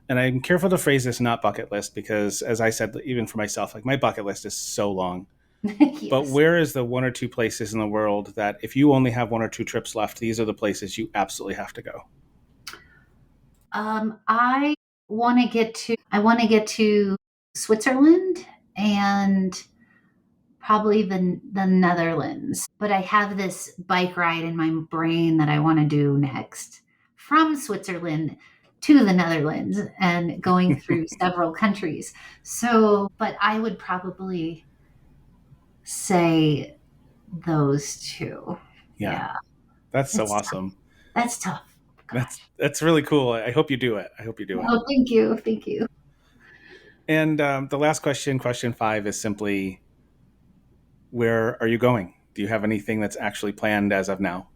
[SPEAKER 2] and I'm careful to phrase this not bucket list because, as I said, even for myself, like my bucket list is so long. But
[SPEAKER 1] Yes.
[SPEAKER 2] where is the 1 or 2 places in the world that if you only have 1 or 2 trips left, these are the places you absolutely have to go?
[SPEAKER 1] I want to get to Switzerland and probably the Netherlands. But I have this bike ride in my brain that I want to do next from Switzerland to the Netherlands and going through several countries. So, but I would probably say those two.
[SPEAKER 2] Yeah,
[SPEAKER 1] Yeah,
[SPEAKER 2] that's so
[SPEAKER 1] it's tough.
[SPEAKER 2] awesome.
[SPEAKER 1] That's tough. Gosh.
[SPEAKER 2] That's really cool. I hope you do it. I hope you do it.
[SPEAKER 1] Oh, thank you. Thank you.
[SPEAKER 2] And the last question, question 5, is simply, where are you going? Do you have anything that's actually planned as of now?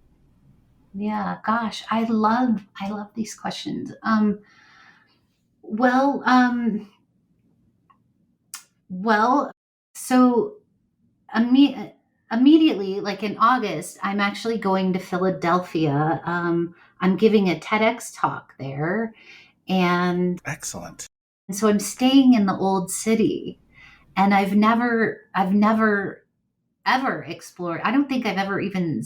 [SPEAKER 1] Yeah, gosh, I love these questions. Well, um, well, so imme- immediately, like in August, I'm actually going to Philadelphia. I'm giving a TEDx talk there, and
[SPEAKER 2] Excellent.
[SPEAKER 1] so I'm staying in the old city, and I've never ever explored. I don't think I've ever even,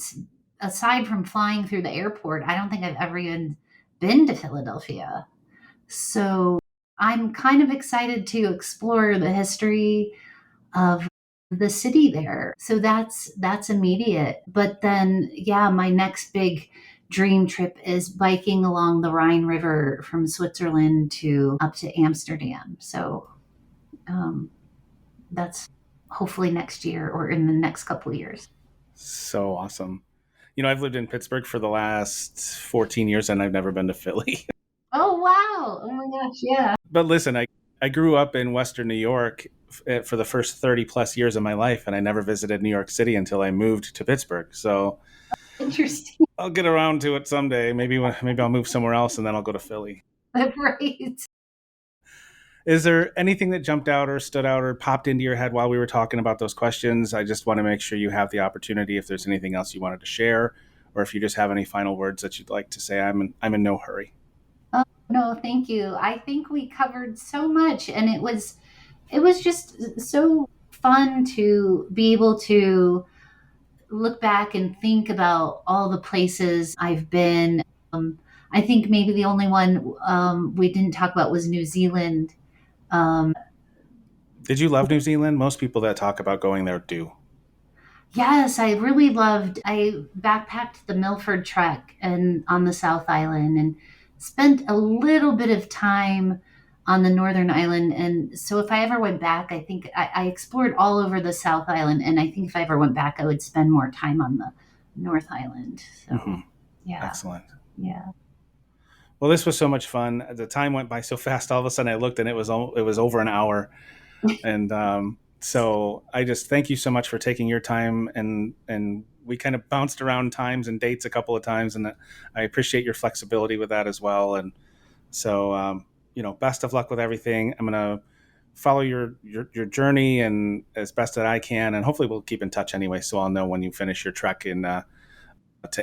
[SPEAKER 1] aside from flying through the airport, I don't think I've ever even been to Philadelphia. So I'm kind of excited to explore the history of the city there. So that's immediate. But then yeah, my next big dream trip is biking along the Rhine River from Switzerland to up to Amsterdam. So um, that's hopefully next year or in the next couple of years.
[SPEAKER 2] So awesome. I've lived in Pittsburgh for the last 14 years and I've never been to Philly.
[SPEAKER 1] Oh wow! Oh my gosh! Yeah.
[SPEAKER 2] But listen, I grew up in Western New York for the first 30 plus years of my life, and I never visited New York City until I moved to Pittsburgh. So
[SPEAKER 1] Interesting.
[SPEAKER 2] I'll get around to it someday. Maybe I'll move somewhere else and then I'll go to Philly.
[SPEAKER 1] Right.
[SPEAKER 2] Is there anything that jumped out or stood out or popped into your head while we were talking about those questions? I just want to make sure you have the opportunity if there's anything else you wanted to share, or if you just have any final words that you'd like to say. I'm in no hurry.
[SPEAKER 1] Oh no, thank you. I think we covered so much, and it was just so fun to be able to look back and think about all the places I've been. Um, I think maybe the only one we didn't talk about was New Zealand. Um,
[SPEAKER 2] Did you love New Zealand? Most people that talk about going there do.
[SPEAKER 1] yes, I really loved. I backpacked the Milford Trek and on the South Island, and spent a little bit of time on the Northern Island. And so, if I ever went back, I think I explored all over the South Island, and I think if I ever went back, I would spend more time on the North Island. So,
[SPEAKER 2] Hmm.
[SPEAKER 1] yeah,
[SPEAKER 2] Excellent.
[SPEAKER 1] yeah.
[SPEAKER 2] Well, this was so much fun. The time went by so fast. All of a sudden, I looked and it was over an hour. And so I just thank you so much for taking your time, and we kind of bounced around times and dates a couple of times, and I appreciate your flexibility with that as well. And so best of luck with everything. I'm gonna follow your journey and as best that I can, and hopefully we'll keep in touch anyway. So I'll know when you finish your trek in to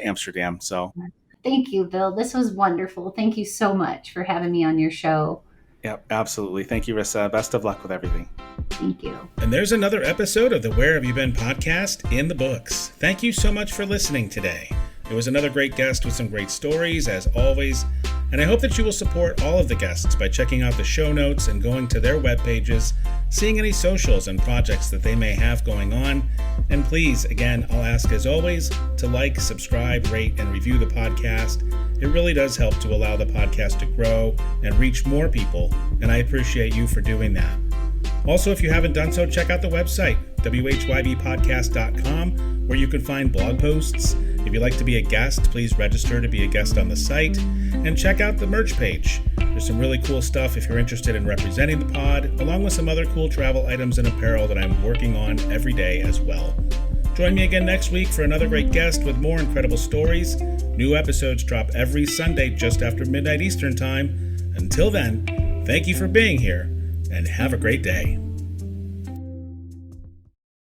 [SPEAKER 2] Amsterdam. So
[SPEAKER 1] Thank you, Bill. This was wonderful. Thank you so much for having me on your show.
[SPEAKER 2] yeah, absolutely. Thank you, Rissa. Best of luck with everything.
[SPEAKER 1] Thank you.
[SPEAKER 2] And there's another episode of the Where Have You Been podcast in the books. Thank you so much for listening today. It was another great guest with some great stories, as always, and I hope that you will support all of the guests by checking out the show notes and going to their web pages, seeing any socials and projects that they may have going on. And please, again, I'll ask as always to like, subscribe, rate, and review the podcast. It really does help to allow the podcast to grow and reach more people, and I appreciate you for doing that. Also, if you haven't done so, check out the website, whybpodcast.com, where you can find blog posts. If you'd like to be a guest, please register to be a guest on the site, and check out the merch page. There's some really cool stuff if you're interested in representing the pod, along with some other cool travel items and apparel that I'm working on every day as well. Join me again next week for another great guest with more incredible stories. New episodes drop every Sunday just after midnight Eastern Time. Until then, thank you for being here, and have a great day.